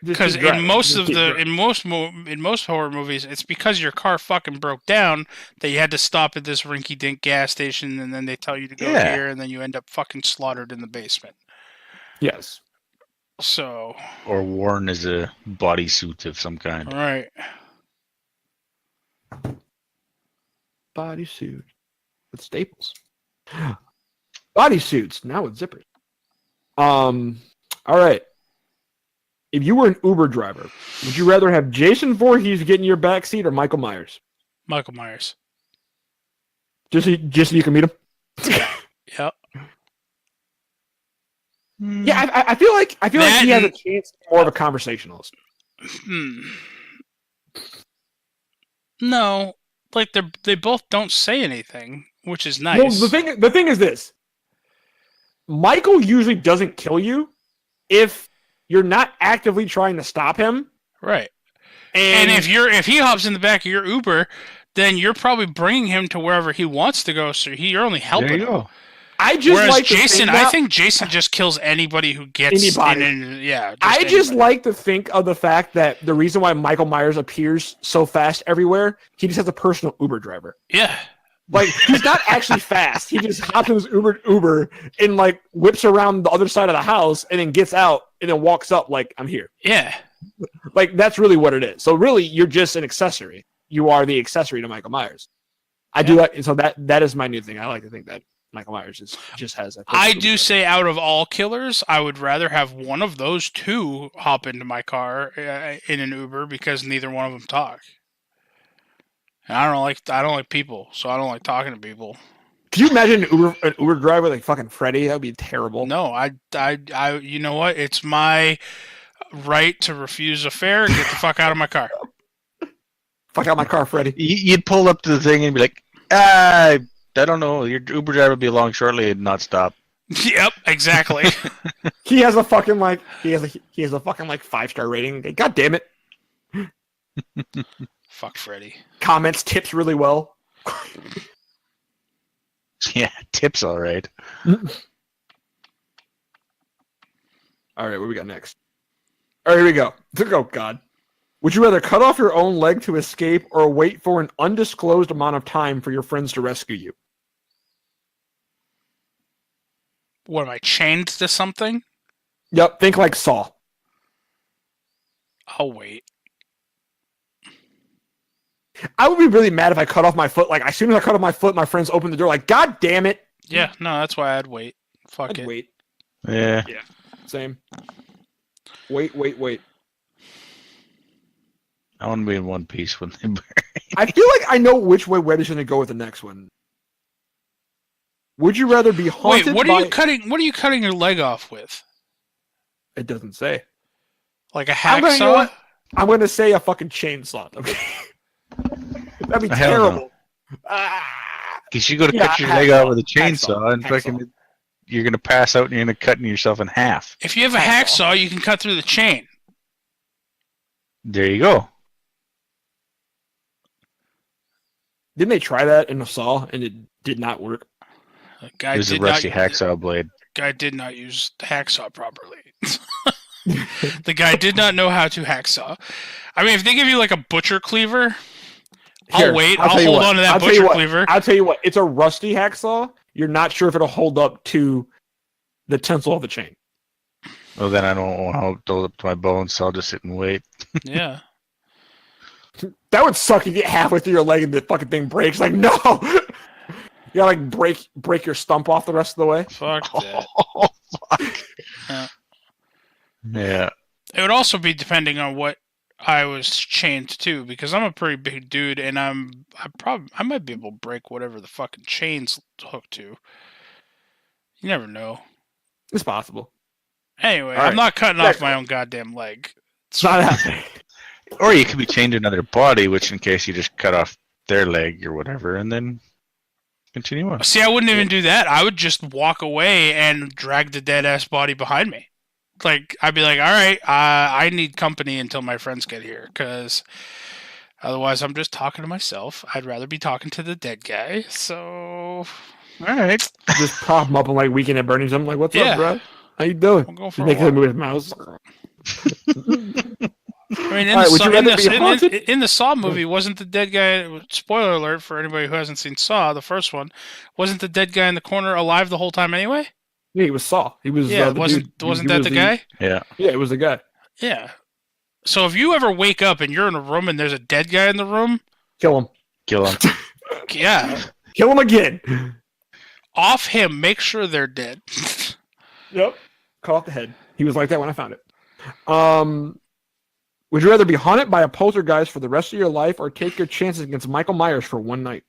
Because in most horror movies, it's because your car fucking broke down that you had to stop at this rinky-dink gas station, and then they tell you to go here, and then you end up fucking slaughtered in the basement. Yes. So. Or worn as a bodysuit of some kind. Right. Bodysuit with staples. Bodysuits now with zippers. All right. If you were an Uber driver, would you rather have Jason Voorhees get in your backseat or Michael Myers? Michael Myers. Just so you can meet him? Yep. Yeah, I feel like he has a chance to be more of a conversationalist. No, like they both don't say anything, which is nice. Well, the thing is this: Michael usually doesn't kill you if you're not actively trying to stop him. Right. And if he hops in the back of your Uber, then you're probably bringing him to wherever he wants to go. So you're only helping him. Go. Whereas Jason, I think Jason just kills anybody who gets anybody. I just like to think of the fact that the reason why Michael Myers appears so fast everywhere, he just has a personal Uber driver. Yeah. Like, he's not actually fast. He just hops in his Uber and, like, whips around the other side of the house and then gets out and then walks up like, I'm here. Yeah. Like, that's really what it is. So, really, you're just an accessory. You are the accessory to Michael Myers. I do like, so that is my new thing. I like to think that Michael Myers just has. I do say out of all killers, I would rather have one of those two hop into my car in an Uber because neither one of them talk. And I don't like people, so I don't like talking to people. Can you imagine an Uber driver like fucking Freddy? That would be terrible. No, I you know what? It's my right to refuse a fare and get the fuck out of my car. Fuck out my car, Freddy. You'd pull up to the thing and be like, I don't know. Your Uber driver will be along shortly and not stop. Yep, exactly. He has a fucking like 5-star rating. God damn it. Fuck Freddy. Comments, tips really well. Yeah, tips all right. All right, what we got next? All right, here we go. Oh, God. Would you rather cut off your own leg to escape or wait for an undisclosed amount of time for your friends to rescue you? What, am I chained to something? Yep, think like Saw. I'll wait. I would be really mad if I cut off my foot. Like, as soon as I cut off my foot, my friends open the door like, God damn it. Yeah, no, that's why I'd wait. Fuck I'd it. wait. Yeah. Same. Wait. I want to be in one piece when they bury. I feel like I know which way Webby's going to go with the next one. Would you rather be haunted Wait, what by... are you cutting? What are you cutting your leg off with? It doesn't say. Like a I'm gonna, hacksaw? you know what? I'm going to say a fucking chainsaw. Okay. That'd be Hell no. terrible. Because you go to Yeah, cut your leg off with a hacksaw, chainsaw and hacksaw. fucking, you're going to pass out and you're going to cut yourself in half. If you have a hacksaw, you can cut through the chain. There you go. Didn't they try that in a Saw and it did not work? The guy It was a did rusty not, hacksaw blade. guy did not use the hacksaw properly. The guy did not know how to hacksaw. I mean, if they give you like a butcher cleaver, Here, I'll wait. I'll I'll tell you hold what. on to that I'll tell you butcher what. cleaver. I'll tell you what. It's a rusty hacksaw. You're not sure if it'll hold up to the tensile of the chain. Well, then I don't want to hold up to my bones, so I'll just sit and wait. Yeah. That would suck. You get halfway through your leg and the fucking thing breaks. Like, no. You gotta like break your stump off the rest of the way. Fuck that. Oh, fuck. Yeah. Yeah. It would also be depending on what I was chained to, because I'm a pretty big dude, and I might be able to break whatever the fucking chain's hooked to. You never know. It's possible. Anyway, All right. I'm not cutting Next off my own goddamn leg. It's not happening. Or you could be chained to another body, which in case you just cut off their leg or whatever, and then continue on. See, I wouldn't even do that. I would just walk away and drag the dead ass body behind me. Like, I'd be like, all right, I need company until my friends get here, because otherwise I'm just talking to myself. I'd rather be talking to the dead guy, so... All right. Just prop him up and like Weekend at Bernie's. I'm like, what's Yeah. up, bro? How you doing? I'll go Just for a make him walk. move his mouse. I mean, All right, would you rather be haunted? in the Saw movie, wasn't the dead guy... Spoiler alert for anybody who hasn't seen Saw, the first one. Wasn't the dead guy in the corner alive the whole time anyway? Yeah, he was Saw. He was. Yeah, the wasn't dude. wasn't He that was the guy? Yeah. Yeah, it was the guy. Yeah. So if you ever wake up and you're in a room and there's a dead guy in the room, Kill him. Kill him. yeah, Kill him again. off him, make sure they're dead. Yep. Cut off the head. He was like that when I found it. Would you rather be haunted by a poltergeist for the rest of your life or take your chances against Michael Myers for one night?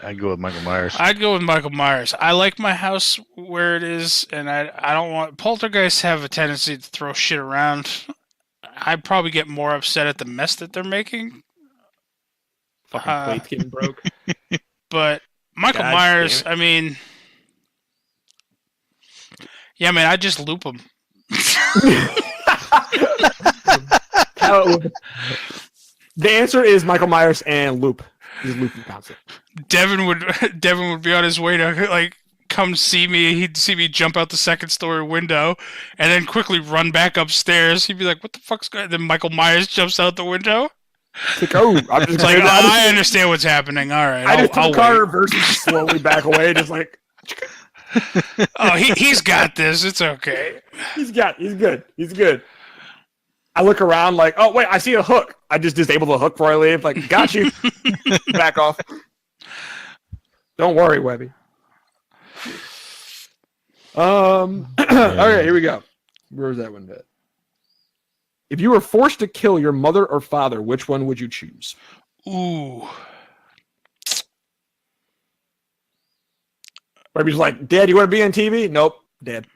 I'd go with Michael Myers. I'd go with Michael Myers. I like my house where it is, and I don't want... Poltergeists have a tendency to throw shit around. I'd probably get more upset at the mess that they're making. Fucking plates getting broke. But Michael God Myers, damn I mean... Yeah, man, I'd just loop him. The answer is Michael Myers and loop. He's looping concept. Devin would be on his way to like come see me. He'd see me jump out the second story window and then quickly run back upstairs. He'd be like, "What the fuck's going on?" Then Michael Myers jumps out the window. Like, oh, I'm just It's like, I understand what's happening. All right, I just took I'll the car wait. reverse and slowly back away, just like Oh, he's got this. It's okay. he's good. I look around like, oh wait, I see a hook. I just disable the hook before I leave. Like, got you. Back off. Don't worry, Webby. Okay, here we go. Where's that one at? If you were forced to kill your mother or father, which one would you choose? Ooh. Webby's like, Dad, you want to be on TV? Nope, Dad.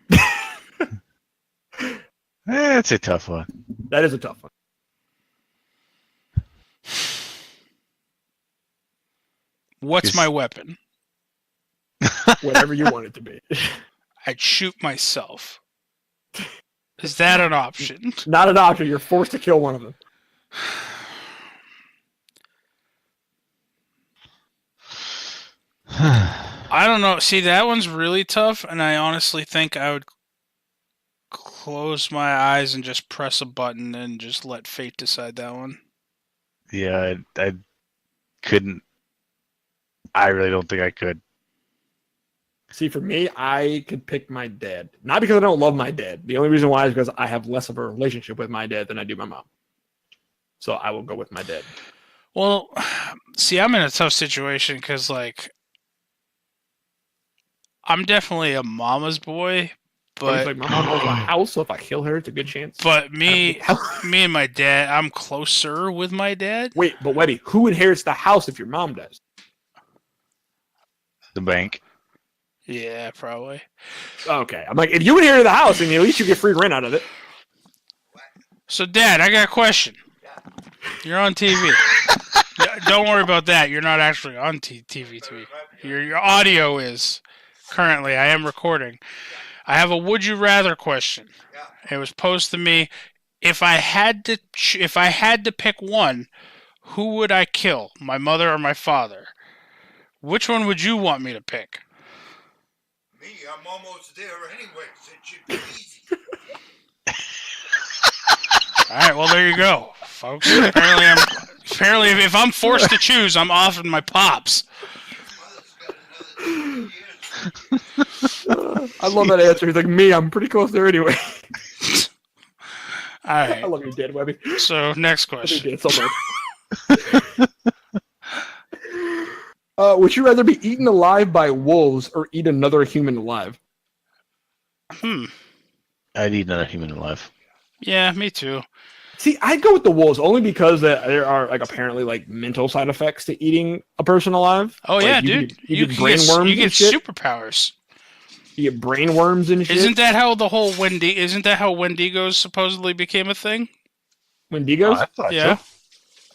That's a tough one. That is a tough one. What's Is- my weapon? Whatever you want it to be. I'd shoot myself. Is that an option? Not an option. You're forced to kill one of them. I don't know. See, that one's really tough, and I honestly think I would close my eyes and just press a button and just let fate decide that one. Yeah, I couldn't. I really don't think I could. See, for me, I could pick my dad. Not because I don't love my dad. The only reason why is because I have less of a relationship with my dad than I do my mom. So I will go with my dad. Well, see, I'm in a tough situation because, like, I'm definitely a mama's boy, But but like my mom owns a house, so if I kill her, it's a good chance. but me and my dad, I'm closer with my dad. Wait, but Webby, who inherits the house if your mom does? The bank. Yeah, probably. Okay, I'm like, if you inherit the house, then at least you get free rent out of it. So, Dad, I got a question. You're on TV. Don't worry about that. You're not actually on TV. Your audio is currently. I am recording. I have a would you rather question. It was posed to me. If I had to pick one, who would I kill? My mother or my father? Which one would you want me to pick? Me, I'm almost there anyway. So it should be easy. All right, well there you go, folks. Apparently, if I'm forced to choose, I'm offing my pops. Mother's got another years. I love that answer. He's like, me, I'm pretty close there anyway. All I right. love you, Dad, Webby. So next I love question. you, Dad, so much. Would you rather be eaten alive by wolves or eat another human alive? I'd eat another human alive. Yeah, me too. See, I'd go with the wolves only because there are like apparently like mental side effects to eating a person alive. Oh Like, yeah, you dude. Get, you get brain worms you get and shit. superpowers. You get brain worms and shit. Isn't that how Wendigos supposedly became a thing? Wendigos? I thought Yeah. so.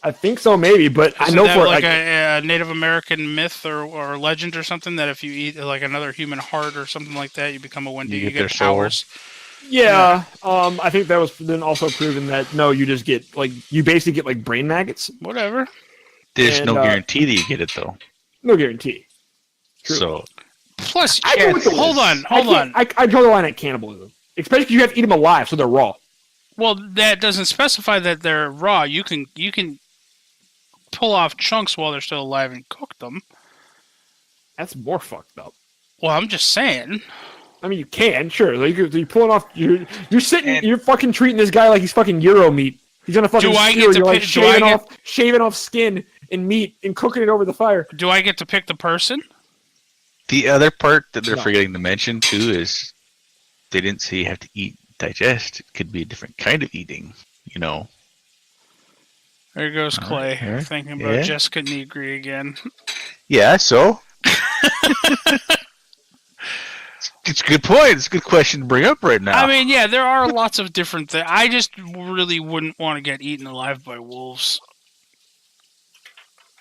I think so, maybe, but I Isn't know that for like like a Native American myth or legend or something that if you eat like another human heart or something like that, you become a Wendigo. You get their soul. powers. yeah. I think that was then also proven that no, you just get like you basically get like brain maggots. Whatever. There's And, no guarantee that you get it though. No guarantee. True. So Plus, I go with the hold wolves. on. I draw the line at cannibalism, especially if you have to eat them alive, so they're raw. Well, that doesn't specify that they're raw. You can pull off chunks while they're still alive and cook them. That's more fucked up. Well, I'm just saying. I mean, you can, sure. Like, you're pulling off. You're sitting. And- You're fucking treating this guy like he's fucking Euro meat. He's gonna fucking Do I skewer. get to You're like pick- do I shaving off skin and meat and cooking it over the fire. Do I get to pick the person? the other part that they're No. forgetting to mention too is they didn't say you have to eat, digest. It could be a different kind of eating. You know. There goes Clay, yeah, thinking about yeah. Jessica Negri again. Yeah. So. It's a good point. It's a good question to bring up right now. I mean, yeah, there are lots of different things. I just really wouldn't want to get eaten alive by wolves.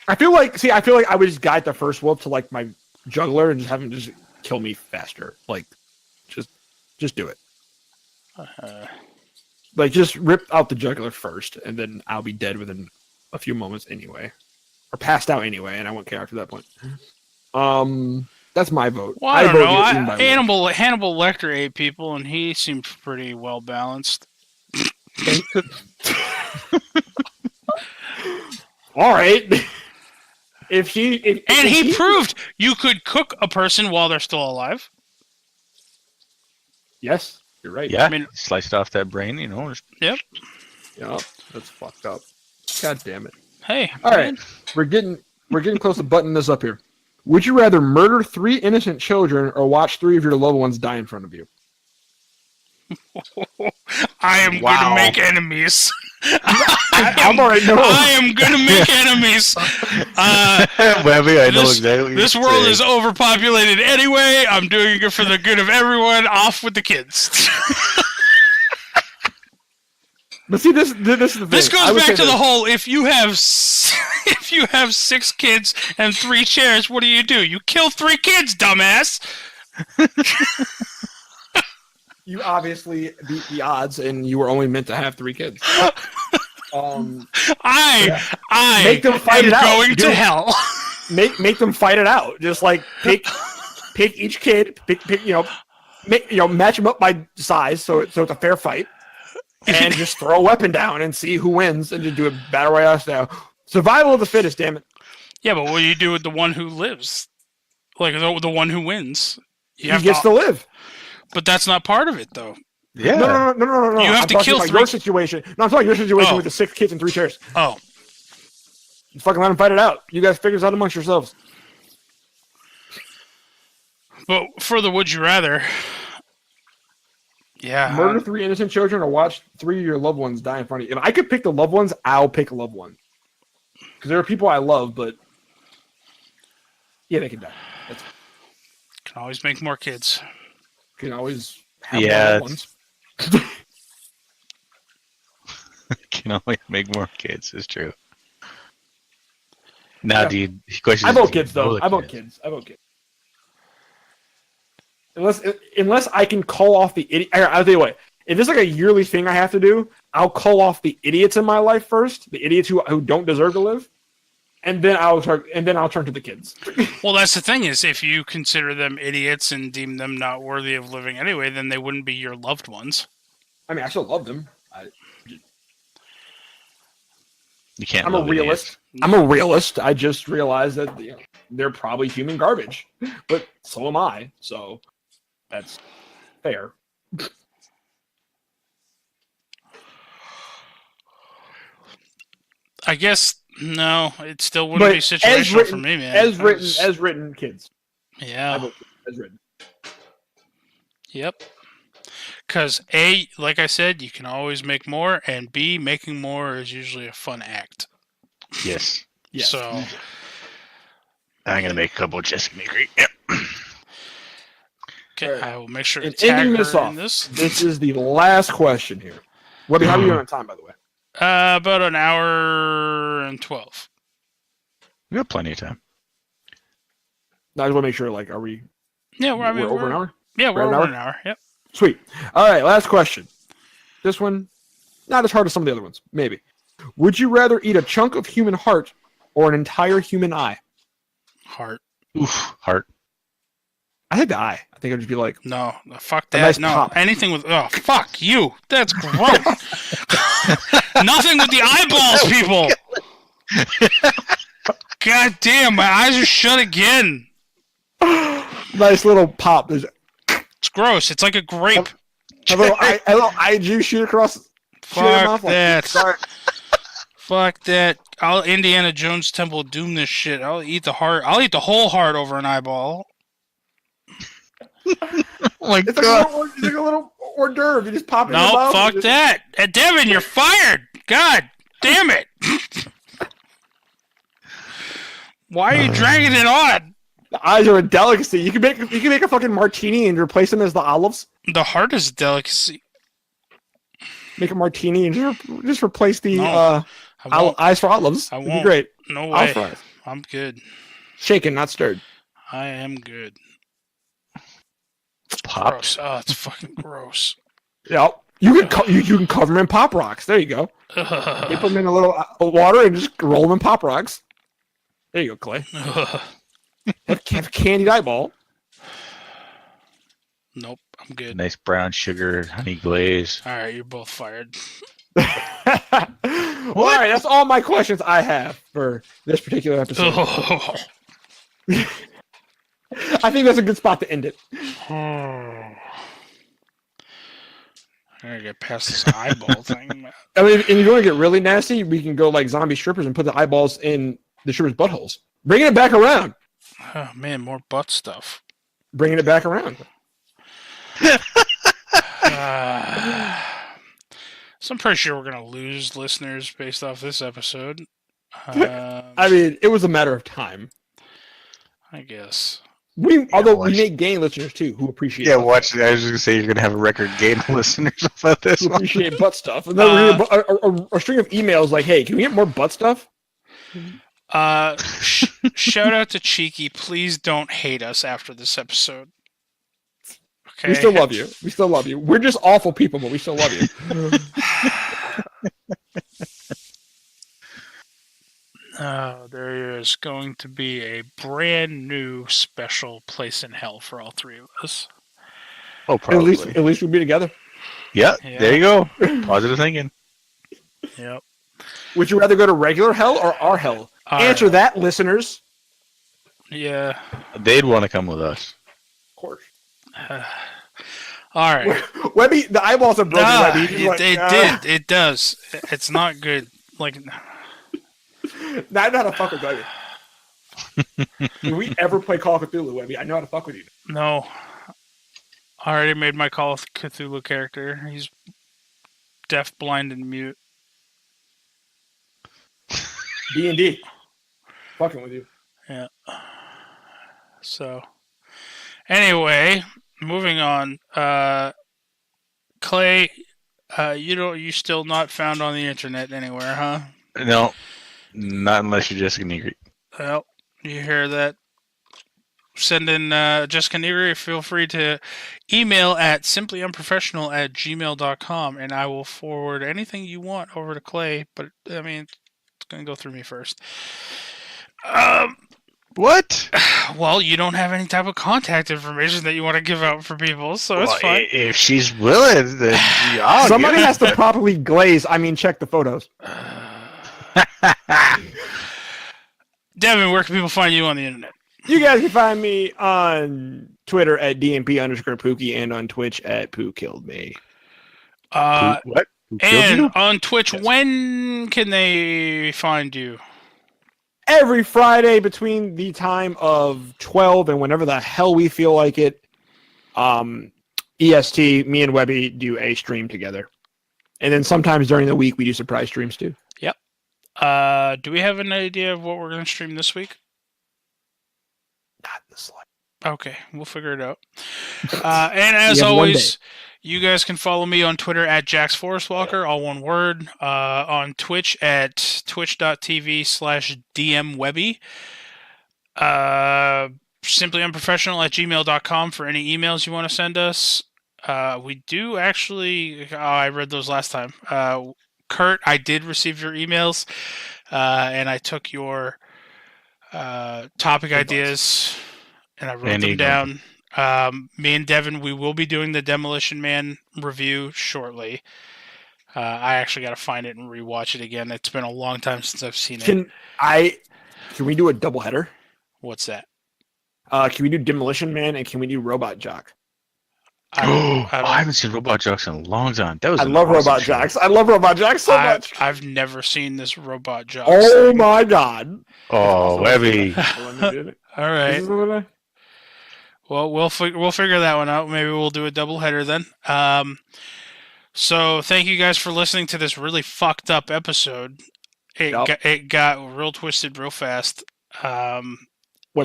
I feel like I would just guide the first wolf to like my juggler and just have him just kill me faster. Like, just do it. Like, just rip out the juggler first, and then I'll be dead within a few moments anyway, or passed out anyway, and I won't care after that point. That's my vote. Well, I don't vote know. get eaten by wolves. Hannibal Lecter ate people, and he seemed pretty well balanced. All right. If he Proved you could cook a person while they're still alive. yes, you're right. yeah. I mean- Sliced off that brain. You know. Just, Yep. Yeah, that's fucked up. God damn it. Hey. All right, we're getting close to buttoning this up here. Would you rather murder 3 innocent children or watch 3 of your loved ones die in front of you? I am going to make enemies. I'm already know. I am going to make enemies. Webby, I know exactly. What This you're world saying. is overpopulated anyway. I'm doing it for the good of everyone. Off with the kids. But see, this is the thing. This I goes would back say to the this. whole: if you have if you have 6 kids and 3 chairs, what do? You kill 3 kids, dumbass. You obviously beat the odds, and you were only meant to have 3 kids. I Make them fight am it out. going Do to it. hell. Make them fight it out. Just like pick each kid, match them up by size, so it's a fair fight, and just throw a weapon down and see who wins, and just do a battle royale style. Survival of the fittest, damn it. Yeah, but what do you do with the one who lives? Like the one who wins? He gets to live. But that's not part of it, though. Yeah. No. You have I'm to talking kill about 3. your situation. No, I'm talking your situation Oh. with the 6 kids and 3 chairs. Oh, Just fucking let them fight it out. You guys figure this out amongst yourselves. but for the would you rather? Yeah. Murder 3 innocent children or watch 3 of your loved ones die in front of you. If I could pick the loved ones, I'll pick a loved one. Because there are people I love, but yeah, they can die. That's Can always make more kids. can always have Yeah, more loved ones. Can only make more kids. It's true. Now, Yeah. dude. The question I is, vote do you kids though. know the I vote kids. Unless I can call off the idiot. I'll tell you what. If it's like a yearly thing I have to do, I'll call off the idiots in my life first, the idiots who don't deserve to live, and then I'll turn to the kids. Well, that's the thing is, if you consider them idiots and deem them not worthy of living anyway, then they wouldn't be your loved ones. I mean, I still love them. You can't. I'm a love realist. I'm a realist. I just realized that they're probably human garbage, but so am I. So that's fair. I guess no, it still wouldn't be situational for me, man. As written, kids. I Yeah. vote as written. Yep. Because A, like I said, you can always make more, and B, making more is usually a fun act. Yes. Yes. So I'm gonna make a couple just to make great. Yep. okay, Alright. I will make sure to And tag ending her this off, in this. this is the last question here. Webby, how are you doing on time, by the way? About an hour and 12. We got plenty of time. No, I just want to make sure. Like, are we? Yeah, We're over an hour. Yeah, we're We're an over hour? an hour. Yep. Sweet. All right, last question. This one, not as hard as some of the other ones. Maybe. Would you rather eat a chunk of human heart or an entire human eye? Heart. Oof. Heart. I think the eye. I think it'd just be like, No, fuck A that. nice No, pop. anything with. Oh, fuck you. That's gross. Nothing with the eyeballs, people. God damn, my eyes are shut again. nice little pop. There's It's gross. It's like a grape. a little eye juice shoot across. shoot your Fuck mouth like- that. Sorry. Fuck that. I'll Indiana Jones Temple of Doom this shit. I'll eat the heart. I'll eat the whole heart over an eyeball. Oh my It's like a little hors d'oeuvre. You just pop it in your No, mouth. fuck that. Devin, you're fired. God damn it. Why are you dragging it on? The eyes are a delicacy. You can make a fucking martini and replace them as the olives. The heart is a delicacy. Make a martini and just replace the No, I won't. eyes for olives. I It'd be won't. great. No I'll way. fry it. I'm good. Shaken, not stirred. I am good. Pop. Gross. Oh, it's fucking gross. Yeah, you can cover them in pop rocks. There you go. Dip them in a little water and just roll them in pop rocks. There you go, Clay. Have candied eyeball. Nope, I'm good. Nice brown sugar, honey glaze. All right, you're both fired. All right, that's all my questions I have for this particular episode. I think that's a good spot to end it. I gotta get past this eyeball thing. I mean, and you want to get really nasty, we can go like zombie strippers and put the eyeballs in the strippers' buttholes. Bringing it back around. Oh man, more butt stuff. Bringing it back around. So I'm pretty sure we're gonna lose listeners based off this episode. I mean, it was a matter of time. I guess. Although watch. we may gain listeners too who appreciate. Yeah, butt watch. I was just gonna say you're gonna have a record gain of listeners about this who one. appreciate butt stuff, and then we're gonna a string of emails like, "Hey, can we get more butt stuff?" Shout out to Cheeky. Please don't hate us after this episode. Okay. We still love you. We still love you. We're just awful people, but we still love you. There is going to be a brand new special place in hell for all three of us. Oh, at probably. least we'll be together. Yeah, Yeah. there you go. Positive thinking. Yep. Would you rather go to regular hell or our hell? Answer that, listeners. Yeah. They'd want to come with us. Of course. All right. Webby, the eyeballs are broken. Webby. He's It like, did. It does. It's not good. Like, Now I know how to fuck with Webby. Did we ever play Call of Cthulhu, Webby? I know how to fuck with you. no. I already made my Call of Cthulhu character. He's deaf, blind, and mute. D&D. Fucking with you. Yeah. So, anyway, moving on. Clay, you still not found on the internet anywhere, huh? No, not unless you're Jessica Negri. Well, you hear that? Send in Jessica Negri. Feel free to email at simplyunprofessional@gmail.com, and I will forward anything you want over to Clay. But I mean, it's going to go through me first. What? Well, you don't have any type of contact information that you want to give out for people, so it's fine. If she's willing, then I'll Somebody give it. has to properly glaze. I mean, check the photos. Devin, where can people find you on the internet? You guys can find me on Twitter at DMP_Pookie and on Twitch at Poo Killed Me. What? Who killed And you? on Twitch, Yes. when can they find you? Every Friday between the time of 12 and whenever the hell we feel like it, EST, me and Webby do a stream together. And then sometimes during the week we do surprise streams too. Do we have an idea of what we're going to stream this week? Not the slide. Okay, we'll figure it out. And as We have one always, you guys can follow me on Twitter at JaxForestWalker, all one word. On Twitch at twitch.tv/DMWebby. Simplyunprofessional@gmail.com for any emails you want to send us. We do actually... I read those last time. Kurt, I did receive your emails, and I took your topic ideas, and I wrote them down. Me and Devin, we will be doing the Demolition Man review shortly. I actually got to find it and rewatch it again. It's been a long time since I've seen it. Can we do a doubleheader? What's that? Can we do Demolition Man and can we do Robot Jock? I haven't seen Robot Jocks in a long time. That was I an love awesome Robot show. Jocks. I love Robot Jocks so much. I've never seen this Robot Jock. Oh my god. Oh, Webby. All right. Well, we'll figure that one out. Maybe we'll do a doubleheader then. So thank you guys for listening to this really fucked up episode. It got real twisted real fast. What,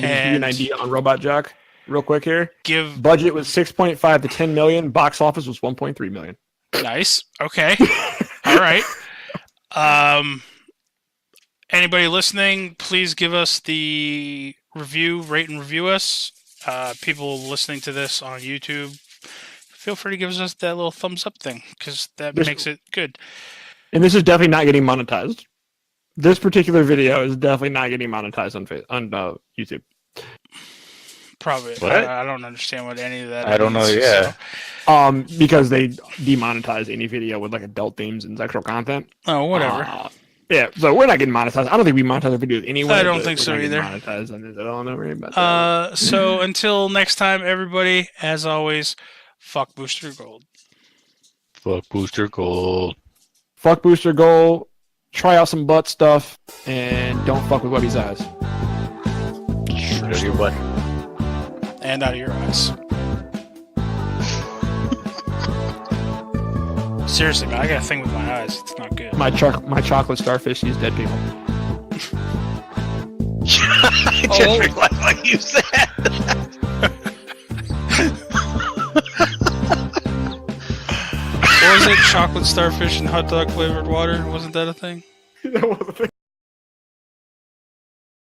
give you an and- idea on Robot Jock? Real quick here. Give Budget was 6.5 to 10 million. Box office was 1.3 million. nice. Okay. All right. Anybody listening, please give us the review, rate and review us. People listening to this on YouTube, feel free to give us that little thumbs up thing because that makes it good. And this is definitely not getting monetized. This particular video is definitely not getting monetized on YouTube. Probably. What? I don't understand what any of that I don't know, means, yeah. so- Because they demonetize any video with like adult themes and sexual content. Oh, whatever. Yeah, so we're not getting monetized. I don't think we monetize our videos anyway. I don't but think we're so not getting either. Monetized on this. I don't know really about that. So until next time, everybody, as always, fuck Booster Gold. Fuck Booster Gold. Fuck Booster Goal. Try out some butt stuff, and don't fuck with Webby's eyes. Shoot your butt. And out of your eyes. Seriously, man, I got a thing with my eyes. It's not good. My chocolate starfish sees dead people. I just realized what you said. was it? Chocolate starfish and hot dog flavored water? Wasn't that a thing? That was a thing.